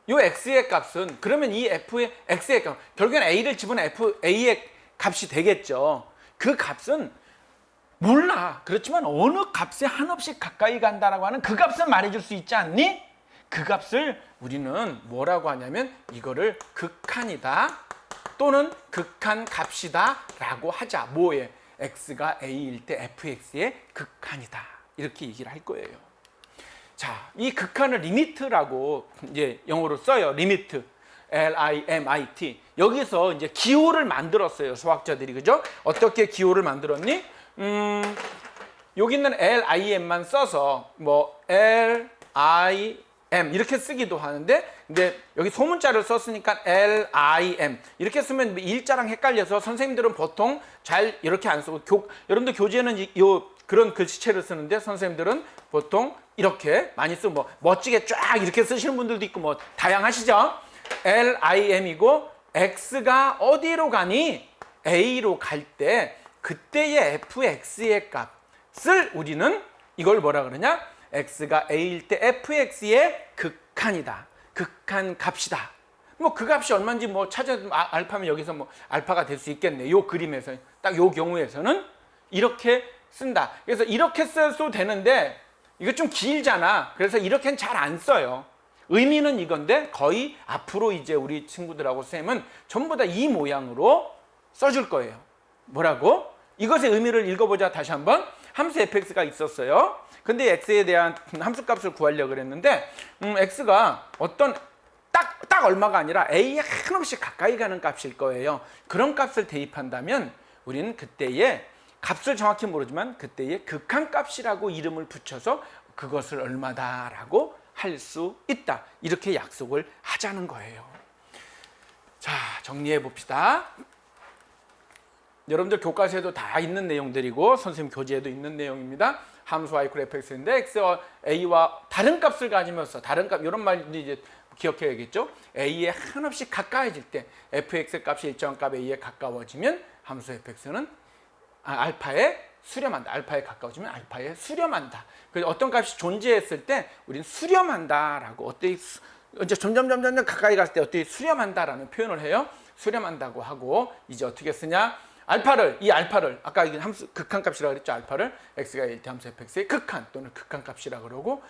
Speaker 1: 요 x의 값은 그러면 이 f의 x의 값 결국엔 a를 집어넣으면 a의 값이 되겠죠. 그 값은 몰라. 그렇지만 어느 값에 한없이 가까이 간다라고 하는 그 값을 말해줄 수 있지 않니? 그 값을 우리는 뭐라고 하냐면 이거를 극한이다 또는 극한 값이다 라고 하자. 뭐에? x가 a일 때 fx의 극한이다. 이렇게 얘기를 할 거예요. 자, 이 극한을 리미트라고 이제 영어로 써요. 리미트. L-I-M-I-T. 여기서 이제 기호를 만들었어요. 수학자들이. 그죠? 어떻게 기호를 만들었니? 여기 있는 L-I-M만 써서 뭐 L-I-M 이렇게 쓰기도 하는데, 근데 여기 소문자를 썼으니까 L-I-M 이렇게 쓰면 일자랑 헷갈려서 선생님들은 보통 잘 이렇게 안 쓰고 여러분들 교재는 그런 글씨체를 쓰는데 선생님들은 보통 이렇게 많이 쓰고 뭐 멋지게 쫙 이렇게 쓰시는 분들도 있고 뭐 다양하시죠? L-I-M이고 X가 어디로 가니? A로 갈 때 그때의 fx의 값을 우리는 이걸 뭐라 그러냐? x가 a일 때 fx의 극한이다. 극한 값이다. 뭐 그 값이 얼마인지 뭐 찾아도 알파면 여기서 뭐 알파가 될 수 있겠네. 요 그림에서 딱 요 경우에서는 이렇게 쓴다. 그래서 이렇게 써도 되는데 이거 좀 길잖아. 그래서 이렇게는 잘 안 써요. 의미는 이건데 거의 앞으로 이제 우리 친구들하고 쌤은 전부 다 이 모양으로 써줄 거예요. 뭐라고? 이것의 의미를 읽어보자. 다시 한번. 함수 fx가 있었어요. 근데 x에 대한 함수 값을 구하려고 그랬는데 x가 어떤 딱 얼마가 아니라 a에 한없이 가까이 가는 값일 거예요. 그런 값을 대입한다면 우리는 그때의 값을 정확히 모르지만 그때의 극한 값이라고 이름을 붙여서 그것을 얼마다라고 할 수 있다. 이렇게 약속을 하자는 거예요. 자, 정리해 봅시다. 여러분들 교과서에도 다 있는 내용들이고 선생님 교재에도 있는 내용입니다. 함수 y 이퀄 fx인데 x와 a와 다른 값을 가지면서 다른 값 이런 말도 이제 기억해야겠죠. a에 한없이 가까워질 때 fx 값이 일정한 값 a에 가까워지면 함수 fx는 알파에 수렴한다. 알파에 가까워지면 알파에 수렴한다. 그래서 어떤 값이 존재했을 때 우리는 수렴한다라고 어때 이제 점점 가까이 갈 때 어떻게 수렴한다라는 표현을 해요. 수렴한다고 하고 이제 어떻게 쓰냐? 이 알파를 아까 이게 함수 극한 값이라고 그랬죠. 알파를 x가 1대 함수 fx의 극한 또는 극한 값이라고 그러고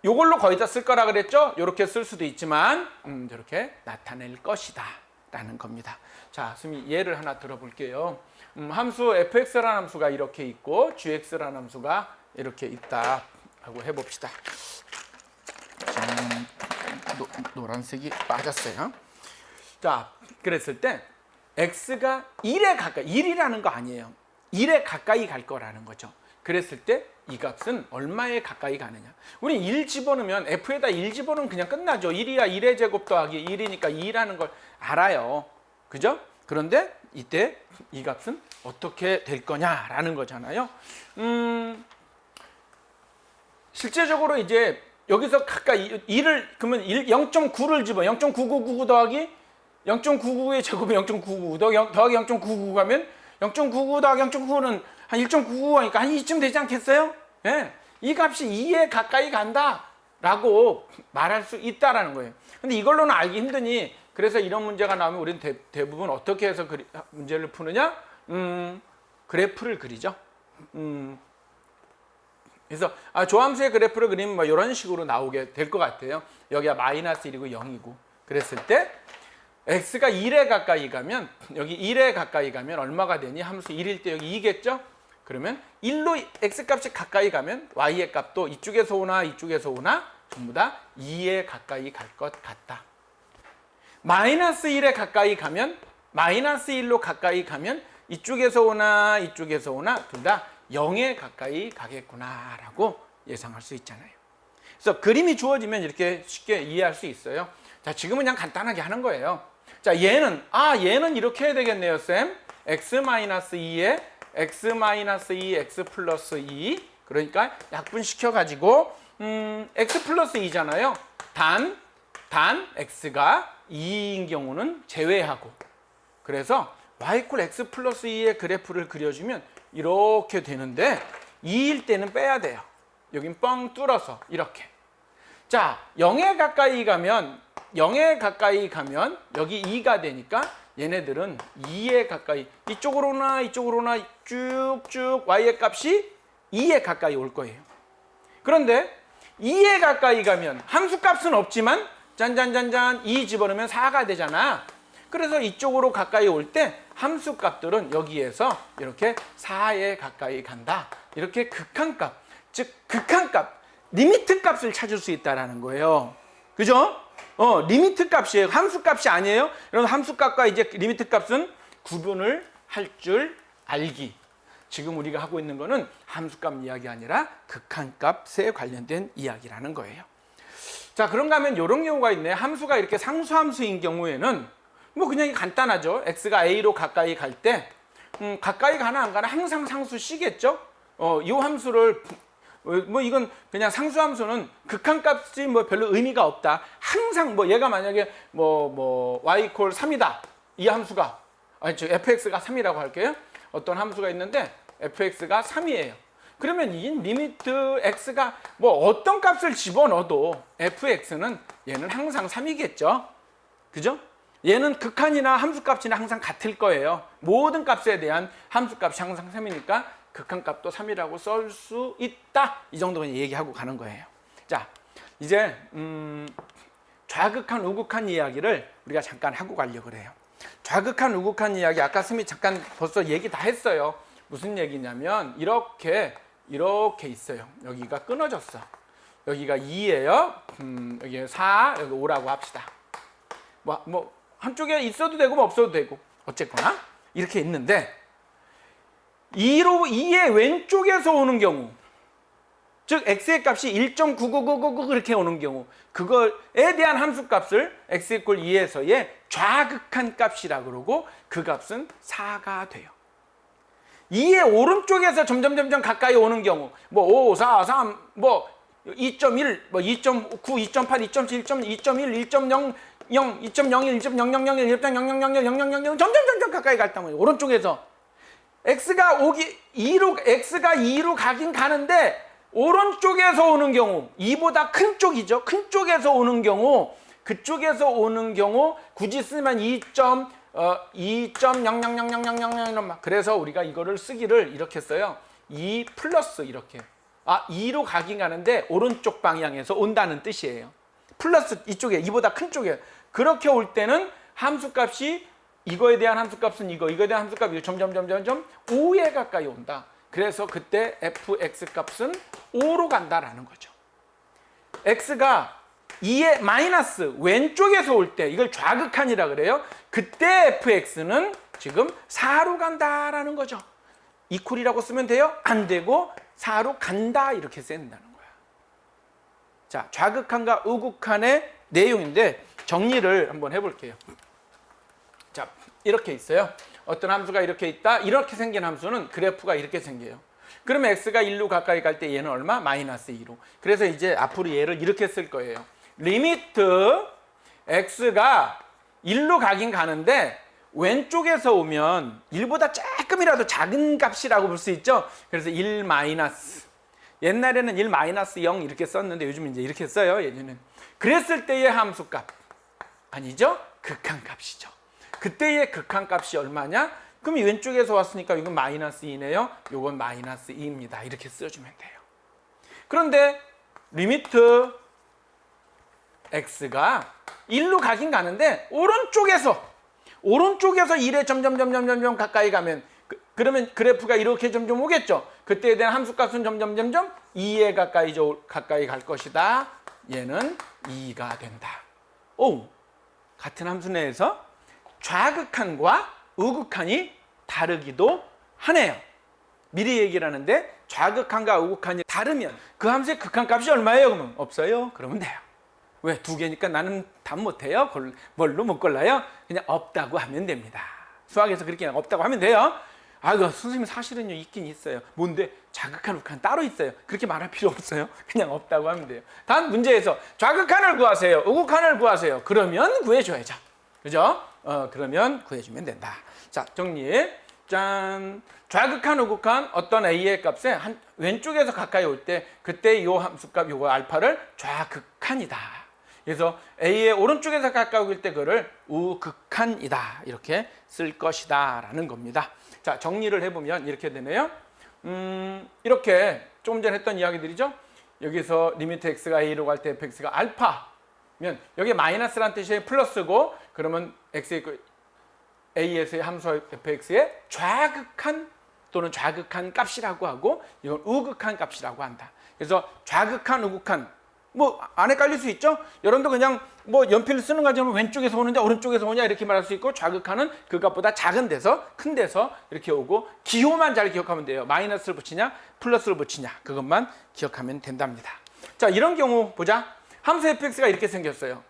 Speaker 1: 요걸로 거의 다 쓸 거라 그랬죠. 이렇게 쓸 수도 있지만 이렇게 나타낼 것이다 라는 겁니다. 자, 선생님 예를 하나 들어볼게요. 함수 fx라는 함수가 이렇게 있고 gx라는 함수가 이렇게 있다 하고 해봅시다. 노란색이 빠졌어요. 자, 그랬을 때 x가 1에 가까이, 1이라는 거 아니에요. 1에 가까이 갈 거라는 거죠. 그랬을 때 이 값은 얼마에 가까이 가느냐. 우리 1 집어넣으면 f에다 1 집어넣으면 그냥 끝나죠. 1이야 1의 제곱 더하기 1이니까 2라는 걸 알아요. 그죠? 그런데 이때 이 값은 어떻게 될 거냐라는 거잖아요. 실제적으로 이제 여기서 가까이 1을 그러면 0.9를 집어 0.9999 더하기 0.99의 제곱이 0.99 더하기 0.99 가면 0.99 더하기 0.99는 한 1.99하니까 한 이쯤 되지 않겠어요? 예. 이 값이 2에 가까이 간다라고 말할 수 있다라는 거예요. 근데 이걸로는 알기 힘드니 그래서 이런 문제가 나오면 우리는 대부분 어떻게 해서 문제를 푸느냐? 그래프를 그리죠. 그래서 조함수의 그래프를 그리면 뭐 이런 식으로 나오게 될 것 같아요. 여기가 마이너스 1이고 0이고 그랬을 때 x가 1에 가까이 가면 여기 1에 가까이 가면 얼마가 되니? 함수 1일 때 여기 2겠죠? 그러면 1로 x값이 가까이 가면 y의 값도 이쪽에서 오나 이쪽에서 오나 전부 다 2에 가까이 갈 것 같다. 마이너스 1에 가까이 가면 마이너스 1로 가까이 가면 이쪽에서 오나 이쪽에서 오나 둘 다 0에 가까이 가겠구나라고 예상할 수 있잖아요. 그래서 그림이 주어지면 이렇게 쉽게 이해할 수 있어요. 자, 지금은 그냥 간단하게 하는 거예요. 자, 얘는 이렇게 해야 되겠네요, 쌤. x-2에 x-2, x 플러스 2. 그러니까 약분시켜가지고 x 플러스 2잖아요. 단 x가 2인 경우는 제외하고. 그래서 y 이퀄 x 플러스 2의 그래프를 그려주면 이렇게 되는데 2일 때는 빼야 돼요. 여긴 뻥 뚫어서 이렇게. 자, 0에 가까이 가면 여기 2가 되니까 얘네들은 2에 가까이 이쪽으로나 이쪽으로나 쭉쭉 y의 값이 2에 가까이 올 거예요. 그런데 2에 가까이 가면 함수값은 없지만 짠짠짠짠 2 집어넣으면 4가 되잖아. 그래서 이쪽으로 가까이 올 때 함수값들은 여기에서 이렇게 4에 가까이 간다. 이렇게 극한값, 즉 극한값, 리미트 값을 찾을 수 있다는 거예요. 그죠? 리미트 값이에요. 함수값이 아니에요. 여러분 함수값과 이제 리미트 값은 구분을 할 줄 알기. 지금 우리가 하고 있는 거는 함수값 이야기 아니라 극한값에 관련된 이야기라는 거예요. 자, 그런가 하면 이런 경우가 있네. 함수가 이렇게 상수함수인 경우에는 뭐 그냥 간단하죠. x가 a로 가까이 갈 때 가까이 가나 안 가나 항상 상수 c겠죠. 이 함수를 뭐 이건 그냥 상수함수는 극한값이 뭐 별로 의미가 없다. 항상 뭐 얘가 만약에 뭐 y = 3이다. 이 함수가 fx가 3이라고 할게요. 어떤 함수가 있는데 fx가 3이에요. 그러면 이 리미트 x가 뭐 어떤 값을 집어넣어도 fx는 얘는 항상 3이겠죠. 그죠? 얘는 극한이나 함수값이나 항상 같을 거예요. 모든 값에 대한 함수값이 항상 3이니까 극한값도 3이라고 쓸 수 있다. 이 정도만 얘기하고 가는 거예요. 자, 이제 좌극한, 우극한 이야기를 우리가 잠깐 하고 가려고 그래요. 좌극한, 우극한 이야기 아까 스미 잠깐 벌써 얘기 다 했어요. 무슨 얘기냐면 이렇게 있어요. 여기가 끊어졌어. 여기가 2예요. 여기 4, 여기 5라고 합시다. 뭐 한쪽에 있어도 되고 뭐 없어도 되고 어쨌거나 이렇게 있는데 2의 왼쪽에서 오는 경우, 즉 x의 값이 1.99999 그렇게 오는 경우, 그거에 대한 함수값을 x = 2에서의 좌극한 값이라 그러고 그 값은 4가 돼요. 2의 오른쪽에서 점점 가까이 오는 경우, 뭐 5, 4, 3, 뭐 2.1, 뭐 2.9, 2.8, 2.7, 2.1, 1.0, 2.01, 2.0001, 1.0001, 점점 가까이 갈 때면 오른쪽에서 x가 2로 가긴 가는데 오른쪽에서 오는 경우, 2보다 큰 쪽이죠. 큰 쪽에서 오는 경우, 그쪽에서 오는 경우 굳이 쓰면 2.000000 그래서 우리가 이거를 쓰기를 이렇게 써요. 2 플러스 이렇게. 2로 가긴 가는데 오른쪽 방향에서 온다는 뜻이에요. 플러스 이쪽에 2보다 큰 쪽에. 그렇게 올 때는 함수값이 이거에 대한 함수값은 이거에 대한 함수값이 이거 점점 5에 가까이 온다. 그래서 그때 fx 값은 5로 간다라는 거죠. x가 2의 마이너스 왼쪽에서 올 때 이걸 좌극한이라 그래요. 그때 fx는 지금 4로 간다라는 거죠. 이퀄이라고 쓰면 돼요? 안 되고 4로 간다 이렇게 써야 된다는 거야. 자, 좌극한과 우극한의 내용인데 정리를 한번 해볼게요. 자, 이렇게 있어요. 어떤 함수가 이렇게 있다. 이렇게 생긴 함수는 그래프가 이렇게 생겨요. 그러면 x가 1로 가까이 갈 때 얘는 얼마? 마이너스 2로. 그래서 이제 앞으로 얘를 이렇게 쓸 거예요. 리미트 x가 1로 가긴 가는데 왼쪽에서 오면 1보다 조금이라도 작은 값이라고 볼 수 있죠. 그래서 1 마이너스. 옛날에는 1 마이너스 0 이렇게 썼는데 요즘 이제 이렇게 써요. 예전에는. 그랬을 때의 함수값. 아니죠? 극한값이죠. 그때의 극한값이 얼마냐? 그럼 왼쪽에서 왔으니까 이건 마이너스 2네요. 이건 마이너스 2입니다. 이렇게 써주면 돼요. 그런데 리미트 x가 1로 가긴 가는데 오른쪽에서 1에 점점 가까이 가면 그러면 그래프가 이렇게 점점 오겠죠. 그때에 대한 함수값은 점점 2에 가까이 갈 것이다. 얘는 2가 된다. 오, 같은 함수 내에서 좌극한과 우극한이 다르기도 하네요. 미리 얘기를 하는데 좌극한과 우극한이 다르면 그 함수의 극한값이 얼마예요? 그러면 없어요. 그러면 돼요. 왜? 두 개니까 나는 답 못해요. 뭘로 못 골라요? 그냥 없다고 하면 됩니다. 수학에서 그렇게 그냥 없다고 하면 돼요. 선생님 사실은요 있긴 있어요. 뭔데? 좌극한, 우극한 따로 있어요. 그렇게 말할 필요 없어요. 그냥 없다고 하면 돼요. 단 문제에서 좌극한을 구하세요. 우극한을 구하세요. 그러면 구해줘야죠. 그죠? 그러면 구해주면 된다. 자, 정리. 짠. 좌극한, 우극한 어떤 a의 값에 왼쪽에서 가까이 올 때 그때 이 함수값 요거 알파를 좌극한이다. 그래서 A의 오른쪽에서 가까울 때 그를 우극한이다 이렇게 쓸 것이다 라는 겁니다. 자, 정리를 해보면 이렇게 되네요. 이렇게 조금 전에 했던 이야기들이죠. 여기서 리미트 x가 a로 갈 때 fx가 알파면 여기 마이너스란 뜻이 플러스고, 그러면 x의 a에서의 함수 fx의 좌극한 또는 좌극한 값이라고 하고, 이건 우극한 값이라고 한다. 그래서 좌극한, 우극한 뭐 안에 깔릴 수 있죠. 여러분도 그냥 뭐 연필을 쓰는 과정은 왼쪽에서 오느냐 오른쪽에서 오냐 이렇게 말할 수 있고, 좌극한은 그 값보다 작은 데서 큰 데서 이렇게 오고, 기호만 잘 기억하면 돼요. 마이너스를 붙이냐 플러스를 붙이냐 그것만 기억하면 된답니다. 자, 이런 경우 보자. 함수 fx가 이렇게 생겼어요.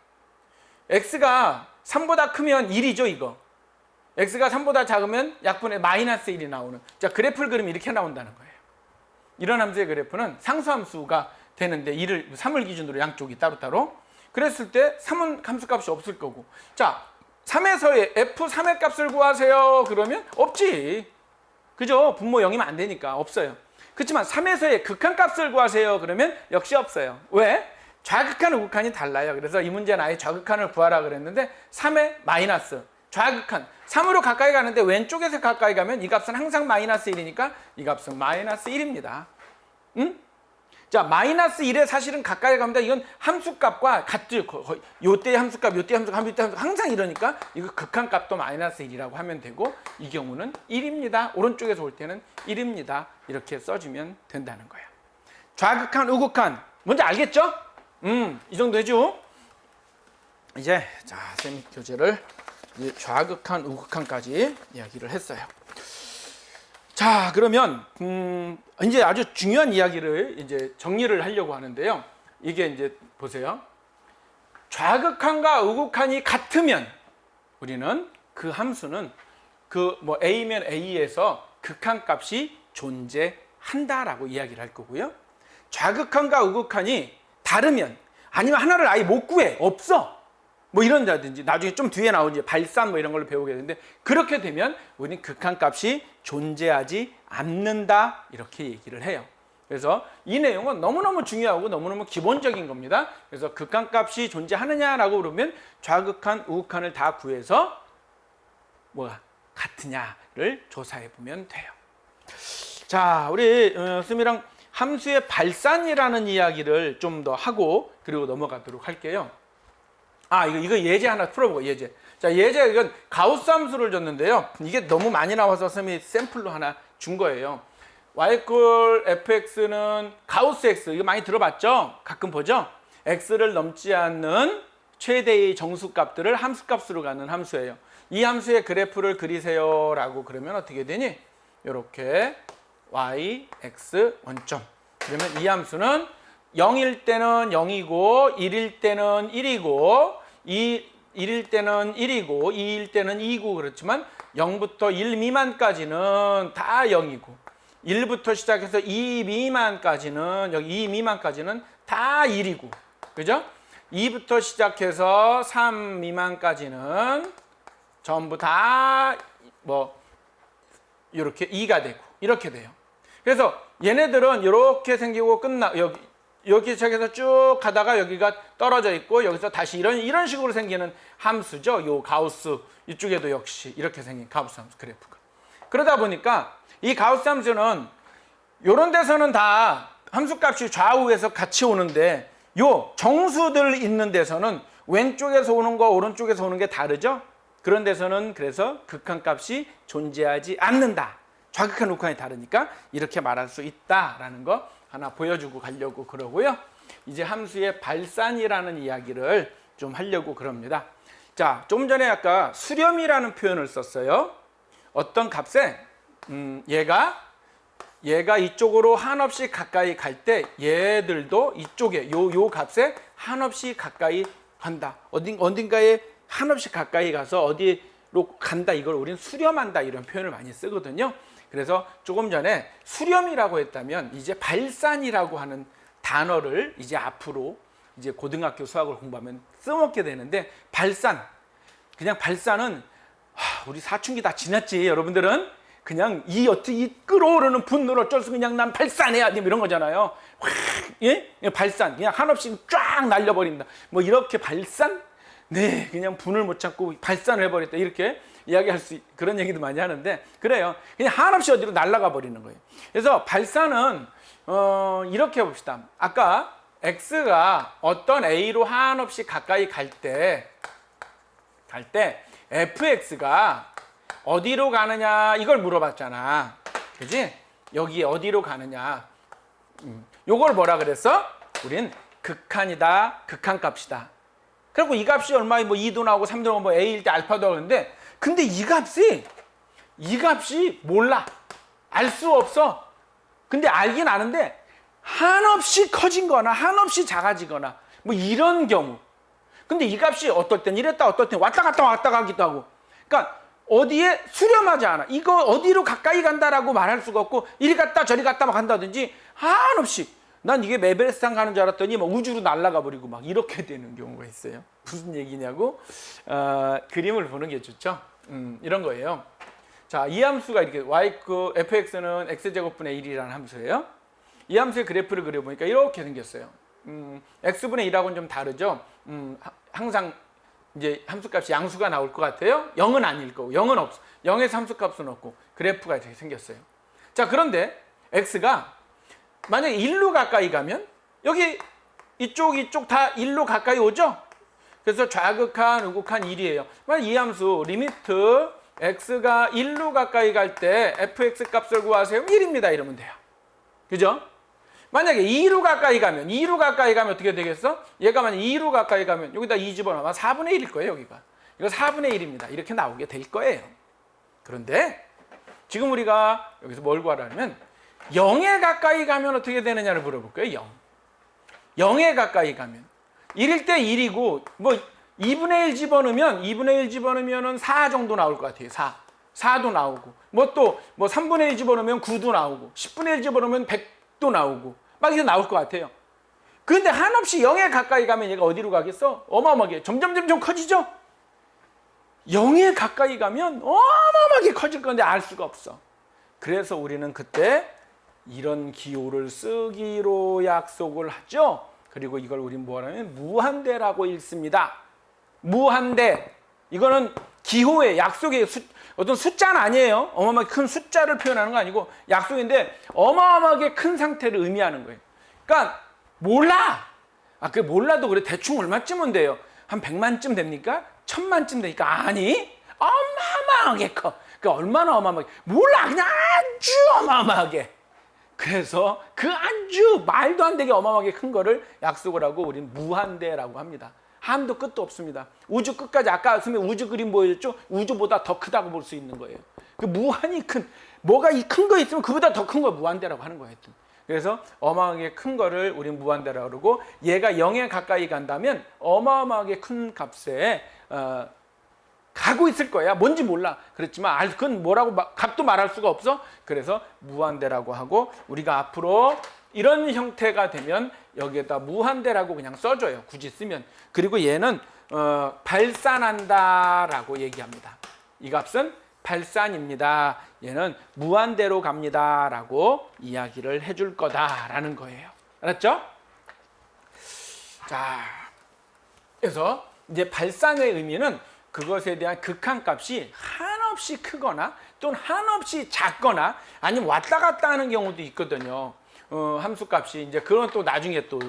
Speaker 1: x가 3보다 크면 1이죠. 이거 x가 3보다 작으면 약분의 마이너스 1이 나오는, 자, 그래프를 그리면 이렇게 나온다는 거예요. 이런 함수의 그래프는 상수함수가 되는데 3을 기준으로 양쪽이 따로따로, 그랬을 때 3은 함수값이 없을 거고, 자, 3에서의 f3의 값을 구하세요 그러면 없지, 그죠? 분모 0이면 안 되니까 없어요. 그렇지만 3에서의 극한값을 구하세요 그러면 역시 없어요. 왜? 좌극한, 우극한이 달라요. 그래서 이 문제는 아예 좌극한을 구하라 그랬는데 3의 마이너스, 좌극한 3으로 가까이 가는데 왼쪽에서 가까이 가면 이 값은 항상 마이너스 1이니까 이 값은 마이너스 1입니다. 응? 자, 마이너스 1에 사실은 가까이 갑니다. 이건 함수값과 같죠. 거의 요때의 함수값, 요때의 함수값, 요때의 함수값 항상 이러니까 이거 극한값도 마이너스 1이라고 하면 되고, 이 경우는 1입니다. 오른쪽에서 올 때는 1입니다. 이렇게 써주면 된다는 거예요. 좌극한, 우극한 뭔지 알겠죠? 이 정도 해줘. 이제 자, 쌤 교재를 좌극한, 우극한까지 이야기를 했어요. 자, 그러면 이제 아주 중요한 이야기를 이제 정리를 하려고 하는데요. 이게 이제 보세요. 좌극한과 우극한이 같으면 우리는 그 함수는 그 뭐 a면 a에서 극한값이 존재한다라고 이야기를 할 거고요. 좌극한과 우극한이 다르면, 아니면 하나를 아예 못 구해, 없어, 뭐 이런다든지, 나중에 좀 뒤에 나오지 발산 뭐 이런 걸로 배우게 되는데, 그렇게 되면 우리는 극한값이 존재하지 않는다 이렇게 얘기를 해요. 그래서 이 내용은 너무너무 중요하고 너무너무 기본적인 겁니다. 그래서 극한값이 존재하느냐라고 그러면 좌극한, 우극한을 다 구해서 뭐가 같으냐를 조사해 보면 돼요. 자, 우리 쌤이랑 함수의 발산이라는 이야기를 좀 더 하고 그리고 넘어가도록 할게요. 아, 이거 예제 하나 풀어보고, 예제. 자, 예제, 이건 가우스 함수를 줬는데요. 이게 너무 많이 나와서 쌤이 샘플로 하나 준 거예요. y equal fx는 가우스 x, 이거 많이 들어봤죠? 가끔 보죠? x를 넘지 않는 최대의 정수값들을 함수값으로 갖는 함수예요. 이 함수의 그래프를 그리세요 라고 그러면 어떻게 되니? 이렇게 y, x, 원점. 그러면 이 함수는 0일 때는 0이고 1일 때는 1이고 1일 때는 1이고 2일 때는 2고, 그렇지만 0부터 1 미만까지는 다 0이고 1부터 시작해서 2 미만까지는, 여기 2 미만까지는 다 1이고, 그죠? 2부터 시작해서 3 미만까지는 전부 다 뭐 이렇게 2가 되고 이렇게 돼요. 그래서 얘네들은 이렇게 생기고 여기 시작해서 쭉 가다가 여기가 떨어져 있고 여기서 다시 이런 식으로 생기는 함수죠. 요 가우스, 이쪽에도 역시 이렇게 생긴 가우스 함수 그래프가. 그러다 보니까 이 가우스 함수는 요런 데서는 다 함수값이 좌우에서 같이 오는데, 요 정수들 있는 데서는 왼쪽에서 오는 거 오른쪽에서 오는 게 다르죠. 그런 데서는 그래서 극한값이 존재하지 않는다. 좌극한, 우극한이 다르니까 이렇게 말할 수 있다라는 거 하나 보여주고 가려고 그러고요. 이제 함수의 발산이라는 이야기를 좀 하려고 그럽니다. 자, 조금 전에 아까 수렴이라는 표현을 썼어요. 어떤 값에 얘가 이쪽으로 한없이 가까이 갈 때 얘들도 이쪽에 요 값에 한없이 가까이 간다. 어딘가에 한없이 가까이 가서 어디로 간다. 이걸 우리는 수렴한다 이런 표현을 많이 쓰거든요. 그래서 조금 전에 수렴이라고 했다면 이제 발산이라고 하는 단어를 이제 앞으로 이제 고등학교 수학을 공부하면 써먹게 되는데, 발산, 그냥 발산은 우리 사춘기 다 지났지 여러분들은. 그냥 이 어떻게 이 끓어오르는 분노를 어쩔 수 없이 그냥 난 발산해야 돼 이런 거잖아요. 확 예? 발산 그냥 한없이 쫙 날려버린다. 뭐 이렇게 발산? 네, 그냥 분을 못 참고 발산을 해버렸다 이렇게 이야기할 수 그런 얘기도 많이 하는데 그래요. 그냥 한없이 어디로 날아가 버리는 거예요. 그래서 발산은 이렇게 봅시다. 아까 x가 어떤 a로 한없이 가까이 갈 때 fx가 어디로 가느냐 이걸 물어봤잖아. 그지? 여기 어디로 가느냐. 요걸 뭐라 그랬어? 우린 극한이다. 극한값이다. 그리고 이 값이 얼마에 뭐 2도 나오고 3도 나오고 뭐 a일 때 알파도 하는데 근데 이 값이 몰라. 알 수 없어. 근데 알긴 아는데 한없이 커진 거나 한없이 작아지거나 뭐 이런 경우. 근데 이 값이 어떨 땐 이랬다 어떨 땐 왔다 갔다 가기도 하고. 그러니까 어디에 수렴하지 않아. 이거 어디로 가까이 간다라고 말할 수가 없고 이리 갔다 저리 갔다 막 한다든지 한없이 난 이게 에베레스트 가는 줄 알았더니 막 우주로 날아가 버리고 막 이렇게 되는 경우가 있어요. 무슨 얘기냐고 그림을 보는 게 좋죠. 이런 거예요. 자, 이 함수가 이렇게 fx는 x제곱분의 1이라는 함수예요. 이 함수의 그래프를 그려보니까 이렇게 생겼어요. x분의 1하고는 좀 다르죠. 항상 이제 함수값이 양수가 나올 것 같아요. 0은 아닐 거고 0은 없어. 0에서 함수값은 없고 그래프가 이렇게 생겼어요. 자, 그런데 x가 만약에 1로 가까이 가면 여기 이쪽 다 1로 가까이 오죠? 그래서 좌극한, 우극한 1이에요. 만약 이 함수 리미트 x가 1로 가까이 갈 때 fx 값을 구하세요. 1입니다. 이러면 돼요. 그죠? 만약에 2로 가까이 가면 어떻게 되겠어? 얘가 만약 2로 가까이 가면 여기다 2 집어넣으면 4분의 1일 거예요. 여기가. 이거 4분의 1입니다. 이렇게 나오게 될 거예요. 그런데 지금 우리가 여기서 뭘 구하라면 0에 가까이 가면 어떻게 되느냐를 물어볼 거예요. 0에 가까이 가면 1일 때 1이고 뭐 2분의 1 집어넣으면은 4 정도 나올 것 같아요. 4도 나오고 뭐 또 뭐 3분의 1 집어넣으면 9도 나오고 10분의 1 집어넣으면 100도 나오고 막 이렇게 나올 것 같아요. 그런데 한없이 0에 가까이 가면 얘가 어디로 가겠어? 어마어마하게 점점 커지죠? 0에 가까이 가면 어마어마하게 커질 건데 알 수가 없어. 그래서 우리는 그때 이런 기호를 쓰기로 약속을 하죠. 그리고 이걸 우리는 뭐라면 무한대라고 읽습니다. 무한대. 이거는 기호의 약속의 어떤 숫자는 아니에요. 어마어마하게 큰 숫자를 표현하는 거 아니고 약속인데 어마어마하게 큰 상태를 의미하는 거예요. 그러니까 몰라. 그게 몰라도 그래 대충 얼마쯤은 돼요? 한 100만쯤 됩니까? 1000만쯤 되니까 아니 어마어마하게 커. 그러니까 얼마나 어마어마하게 몰라 그냥 아주 어마어마하게. 그래서 그 아주 말도 안 되게 어마어마하게 큰 거를 약속을 하고 우리는 무한대라고 합니다. 한도 끝도 없습니다. 우주 끝까지 아까 선생님 우주 그림 보여줬죠? 우주보다 더 크다고 볼 수 있는 거예요. 그 무한히 큰 뭐가 이 큰 거 있으면 그보다 더 큰 거 무한대라고 하는 거예요. 그래서 어마어마하게 큰 거를 우리는 무한대라고 그러고 얘가 0에 가까이 간다면 어마어마하게 큰 값에 가고 있을 거야. 뭔지 몰라. 그렇지만 그건 뭐라고 값도 말할 수가 없어. 그래서 무한대라고 하고 우리가 앞으로 이런 형태가 되면 여기에다 무한대라고 그냥 써줘요. 굳이 쓰면. 그리고 얘는 발산한다라고 얘기합니다. 이 값은 발산입니다. 얘는 무한대로 갑니다라고 이야기를 해줄 거다라는 거예요. 알았죠? 자, 그래서 이제 발산의 의미는 그것에 대한 극한값이 한없이 크거나 또는 한없이 작거나 아니면 왔다 갔다 하는 경우도 있거든요. 함수값이 이제 그건 또 나중에 또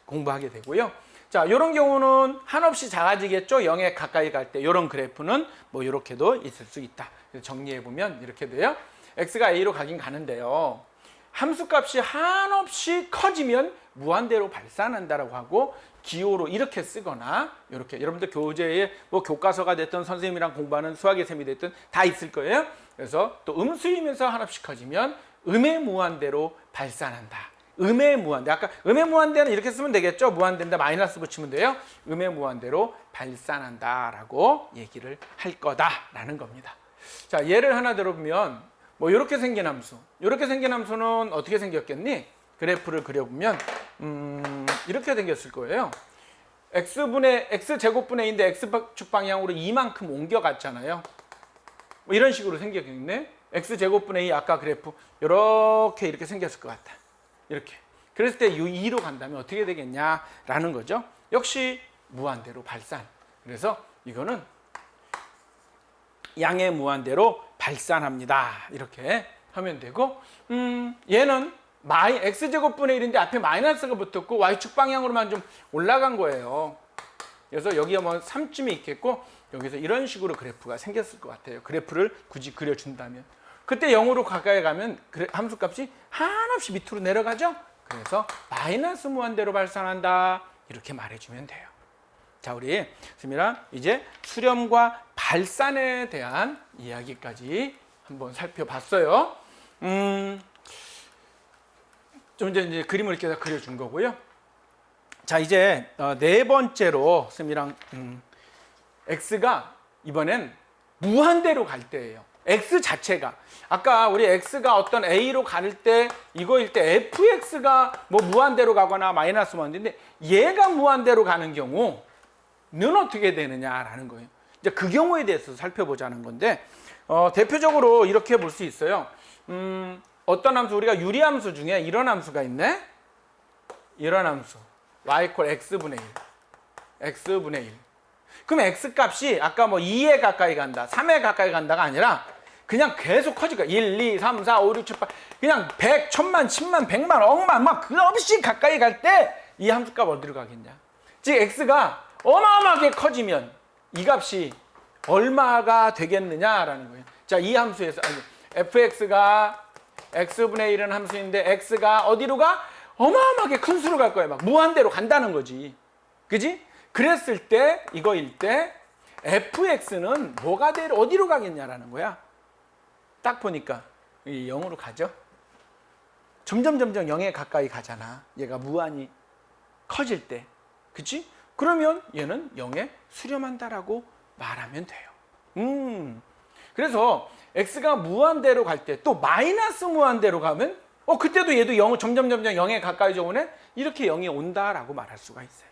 Speaker 1: 공부하게 되고요. 자, 이런 경우는 한없이 작아지겠죠. 0에 가까이 갈 때 이런 그래프는 뭐 이렇게도 있을 수 있다. 정리해 보면 이렇게 돼요. x가 a로 가긴 가는데요. 함수값이 한없이 커지면 무한대로 발산한다라고 하고 기호로 이렇게 쓰거나 이렇게 여러분들 교재에 뭐 교과서가 됐든 선생님이랑 공부하는 수학의 셈이 됐든 다 있을 거예요. 그래서 또 음수이면서 한없이 커지면 음의 무한대로 발산한다. 음의 무한대. 아까 음의 무한대는 이렇게 쓰면 되겠죠. 무한대인데 마이너스 붙이면 돼요. 음의 무한대로 발산한다라고 얘기를 할 거다라는 겁니다. 자, 예를 하나 들어보면 뭐 이렇게 생긴 함수. 이렇게 생긴 함수는 어떻게 생겼겠니? 그래프를 그려보면 이렇게 생겼을 거예요. x제곱분의 2인데 x축 방향으로 이만큼 옮겨갔잖아요. 뭐 이런 식으로 생겼겠네. x제곱분의 2 아까 그래프 이렇게 생겼을 것 같아. 이렇게. 그랬을 때 이 2로 간다면 어떻게 되겠냐라는 거죠. 역시 무한대로 발산. 그래서 이거는 양의 무한대로 발산합니다. 이렇게 하면 되고, 얘는 x제곱분의 1인데 앞에 마이너스가 붙었고 y축 방향으로만 좀 올라간 거예요. 그래서 여기에 뭐 3쯤이 있겠고 여기서 이런 식으로 그래프가 생겼을 것 같아요. 그래프를 굳이 그려준다면. 그때 0으로 가까이 가면 함수값이 한없이 밑으로 내려가죠. 그래서 마이너스 무한대로 발산한다. 이렇게 말해주면 돼요. 자, 우리 스미랑 이제 수렴과 발산에 대한 이야기까지 한번 살펴봤어요. 좀 이제 그림을 이렇게 그려준 거고요. 자, 이제 네 번째로 스미랑 x가 이번엔 무한대로 갈 때예요. x 자체가 아까 우리 x가 어떤 a로 갈 때 이거일 때 fx가 뭐 무한대로 가거나 마이너스 무한대인데 얘가 무한대로 가는 경우는 어떻게 되느냐라는 거예요. 이제 그 경우에 대해서 살펴보자는 건데 대표적으로 이렇게 볼 수 있어요. 어떤 함수 우리가 유리함수 중에 이런 함수가 있네. 이런 함수 y = x분의 1 x분의 1. 그럼 x값이 아까 뭐 2에 가까이 간다 3에 가까이 간다가 아니라 그냥 계속 커지고 1, 2, 3, 4, 5, 6, 7, 8 그냥 100, 1000만, 10만, 100만, 억만 막 끝없이 가까이 갈 때 이 함수값 어디로 가겠냐. 즉 x가 어마어마하게 커지면 이 값이 얼마가 되겠느냐라는 거예요. 자, 이 함수에서 fx가 x분의 1은 함수인데 x가 어디로 가? 어마어마하게 큰 수로 갈 거예요. 막 무한대로 간다는 거지. 그지? 그랬을 때 이거일 때 fx는 뭐가 돼? 어디로 가겠냐라는 거야. 딱 보니까 0으로 가죠. 점점 0에 가까이 가잖아. 얘가 무한히 커질 때. 그치? 그러면 얘는 0에 수렴한다라고 말하면 돼요. 그래서 x가 무한대로 갈 때 또 마이너스 무한대로 가면 그때도 얘도 0, 점점 0에 가까이 오네? 이렇게 0이 온다라고 말할 수가 있어요.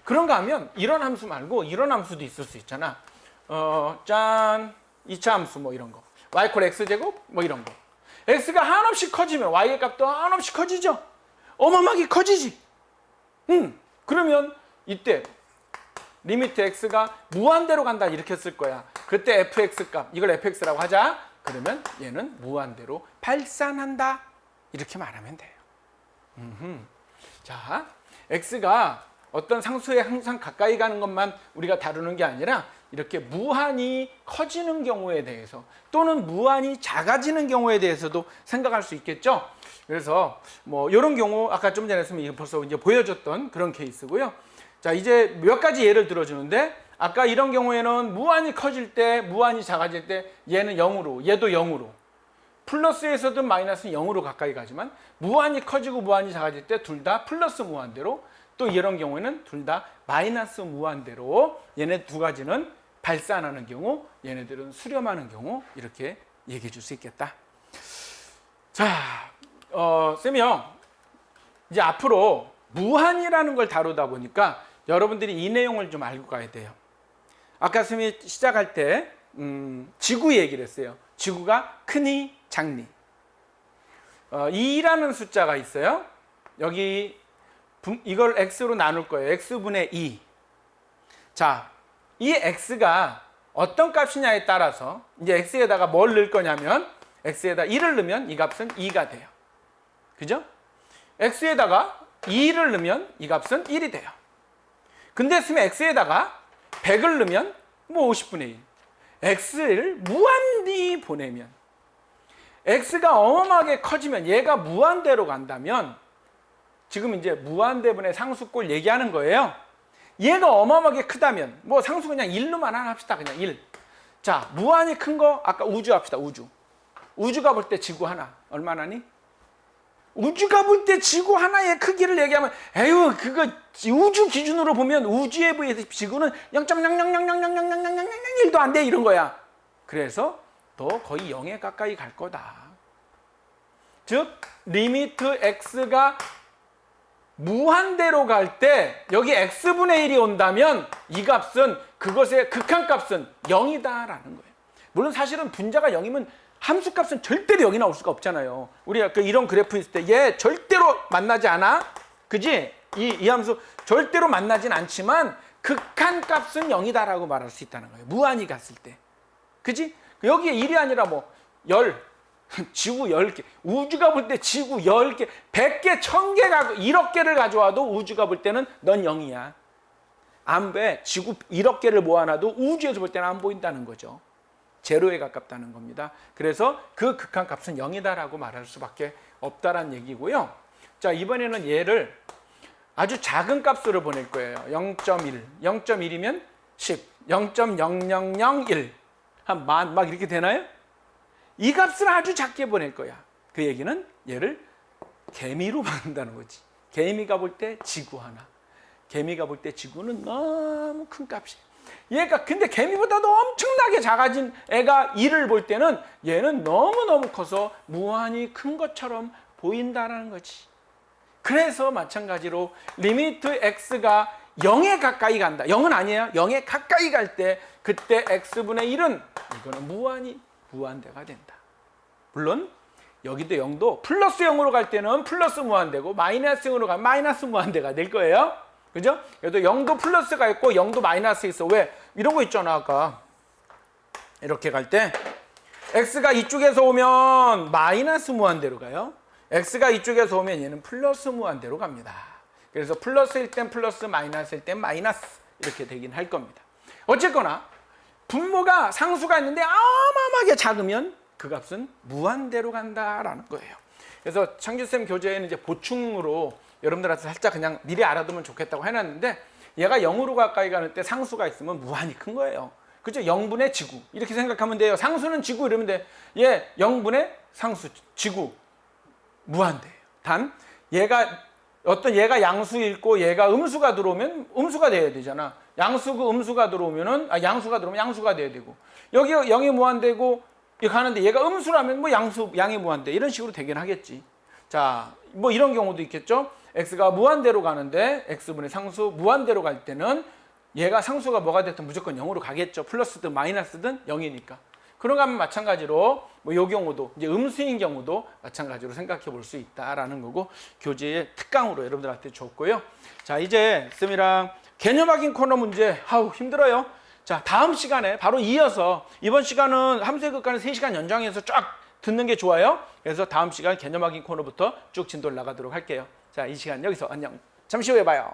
Speaker 1: 그런가 하면 이런 함수 말고 이런 함수도 있을 수 있잖아. 짠 2차 함수 뭐 이런 거. y = x제곱 뭐 이런 거. x가 한없이 커지면 y의 값도 한없이 커지죠. 어마어마하게 커지지. 그러면 이때 리미트 x가 무한대로 간다 이렇게 쓸 거야. 그때 fx 값 이걸 fx라고 하자. 그러면 얘는 무한대로 발산한다 이렇게 말하면 돼요. 자, x가 어떤 상수에 항상 가까이 가는 것만 우리가 다루는 게 아니라 이렇게 무한히 커지는 경우에 대해서 또는 무한히 작아지는 경우에 대해서도 생각할 수 있겠죠. 그래서 뭐 이런 경우 아까 좀 전에 했으면 벌써 이제 보여줬던 그런 케이스고요. 자, 이제 몇 가지 예를 들어주는데 아까 이런 경우에는 무한히 커질 때, 무한히 작아질 때 얘는 0으로, 얘도 0으로 플러스에서든 마이너스는 0으로 가까이 가지만 무한히 커지고 무한히 작아질 때 둘 다 플러스 무한대로 또 이런 경우에는 둘 다 마이너스 무한대로 얘네 두 가지는 발산하는 경우 얘네들은 수렴하는 경우 이렇게 얘기해 줄 수 있겠다. 자, 쌤이요 이제 앞으로 무한이라는 걸 다루다 보니까 여러분들이 이 내용을 좀 알고 가야 돼요. 아까 쌤이 시작할 때 지구 얘기를 했어요. 지구가 크니 작니. 2라는 숫자가 있어요. 여기 이걸 x로 나눌 거예요. x분의 2. 자, 이 x가 어떤 값이냐에 따라서 이제 x에다가 뭘 넣을 거냐면 x에다 1을 넣으면 이 값은 2가 돼요. 그죠? x에다가 2를 넣으면 이 값은 1이 돼요. 근데 x에다가 100을 넣으면 뭐 50분의 1. x를 무한히 보내면 x가 어마어마하게 커지면 얘가 무한대로 간다면 지금 이제 무한대분의 상수꼴 얘기하는 거예요. 얘가 어마어마하게 크다면 뭐 상수 그냥 1로만 하나 합시다. 그냥 1. 자, 무한히 큰 거 아까 우주 합시다. 우주. 우주가 볼 때 지구 하나 얼마나니? 우주가 볼 때 지구 하나의 크기를 얘기하면 에휴 그거 우주 기준으로 보면 우주에 비해서 지구는 0.00000000001도 안 돼 이런 거야. 그래서 너 거의 0에 가까이 갈 거다. 즉 리미트 x가 무한대로 갈 때 여기 x분의 1이 온다면 이 값은 그것의 극한값은 0이다라는 거예요. 물론 사실은 분자가 0이면 함수값은 절대로 여기 나올 수가 없잖아요. 우리가 이런 그래프 있을 때 얘 절대로 만나지 않아. 그지? 이 함수 절대로 만나진 않지만 극한값은 0이다라고 말할 수 있다는 거예요. 무한히 갔을 때. 그지? 여기에 1이 아니라 뭐 10, 지구 10개, 우주가 볼 때 지구 10개, 100개, 1000개, 1억 개를 가져와도 우주가 볼 때는 넌 0이야. 안 돼. 지구 1억 개를 모아놔도 우주에서 볼 때는 안 보인다는 거죠. 제로에 가깝다는 겁니다. 그래서 그 극한값은 0이다라고 말할 수밖에 없다라는 얘기고요. 자, 이번에는 얘를 아주 작은 값으로 보낼 거예요. 0.1, 0.1이면 10, 0.0001, 한 만, 막 이렇게 되나요? 이 값을 아주 작게 보낼 거야. 그 얘기는 얘를 개미로 만든다는 거지. 개미가 볼 때 지구 하나, 개미가 볼 때 지구는 너무 큰 값이에요. 얘가 근데 개미보다도 엄청나게 작아진 애가 1을 볼 때는 얘는 너무너무 커서 무한히 큰 것처럼 보인다는 거지. 그래서 마찬가지로 리미트 x가 0에 가까이 간다. 0은 아니에요. 0에 가까이 갈 때 그때 x분의 1은 이거는 무한히 무한대가 된다. 물론 여기도 0도 플러스 0으로 갈 때는 플러스 무한대고 마이너스 0으로 가면 마이너스 무한대가 될 거예요. 그죠? 그래도 0도 플러스가 있고 0도 마이너스 있어. 왜? 이런 거 있잖아. 아까 이렇게 갈 때 x가 이쪽에서 오면 마이너스 무한대로 가요. x가 이쪽에서 오면 얘는 플러스 무한대로 갑니다. 그래서 플러스일 땐 플러스, 마이너스일 땐 마이너스 이렇게 되긴 할 겁니다. 어쨌거나 분모가 상수가 있는데 어마어마하게 작으면 그 값은 무한대로 간다라는 거예요. 그래서 창규쌤 교재에는 이제 보충으로 여러분들한테 살짝 그냥 미리 알아두면 좋겠다고 해놨는데 얘가 0으로 가까이 가는 때 상수가 있으면 무한히 큰 거예요. 그죠? 0분의 지구 이렇게 생각하면 돼요. 상수는 지구 이러면 돼. 얘 0분의 상수 지구 무한대예요. 단 얘가 양수 읽고 얘가 음수가 들어오면 음수가 돼야 되잖아. 양수고 음수가 들어오면은 양수가 들어오면 양수가 돼야 되고 여기 0이 무한대고 이렇게 가는데 얘가 음수라면 뭐 양이 무한대 이런 식으로 되긴 하겠지. 자, 뭐 이런 경우도 있겠죠. x가 무한대로 가는데 x분의 상수 무한대로 갈 때는 얘가 상수가 뭐가 됐든 무조건 0으로 가겠죠. 플러스든 마이너스든 0이니까. 그런가 하면 마찬가지로 뭐 이 경우도 이제 음수인 경우도 마찬가지로 생각해 볼 수 있다라는 거고 교재의 특강으로 여러분들한테 줬고요. 자, 이제 쌤이랑 개념 확인 코너 문제 힘들어요. 자, 다음 시간에 바로 이어서 이번 시간은 함수의 극한을 3시간 연장해서 쫙 듣는 게 좋아요. 그래서 다음 시간 개념 확인 코너부터 쭉 진도를 나가도록 할게요. 자, 이 시간 여기서 안녕. 잠시 후에 봐요.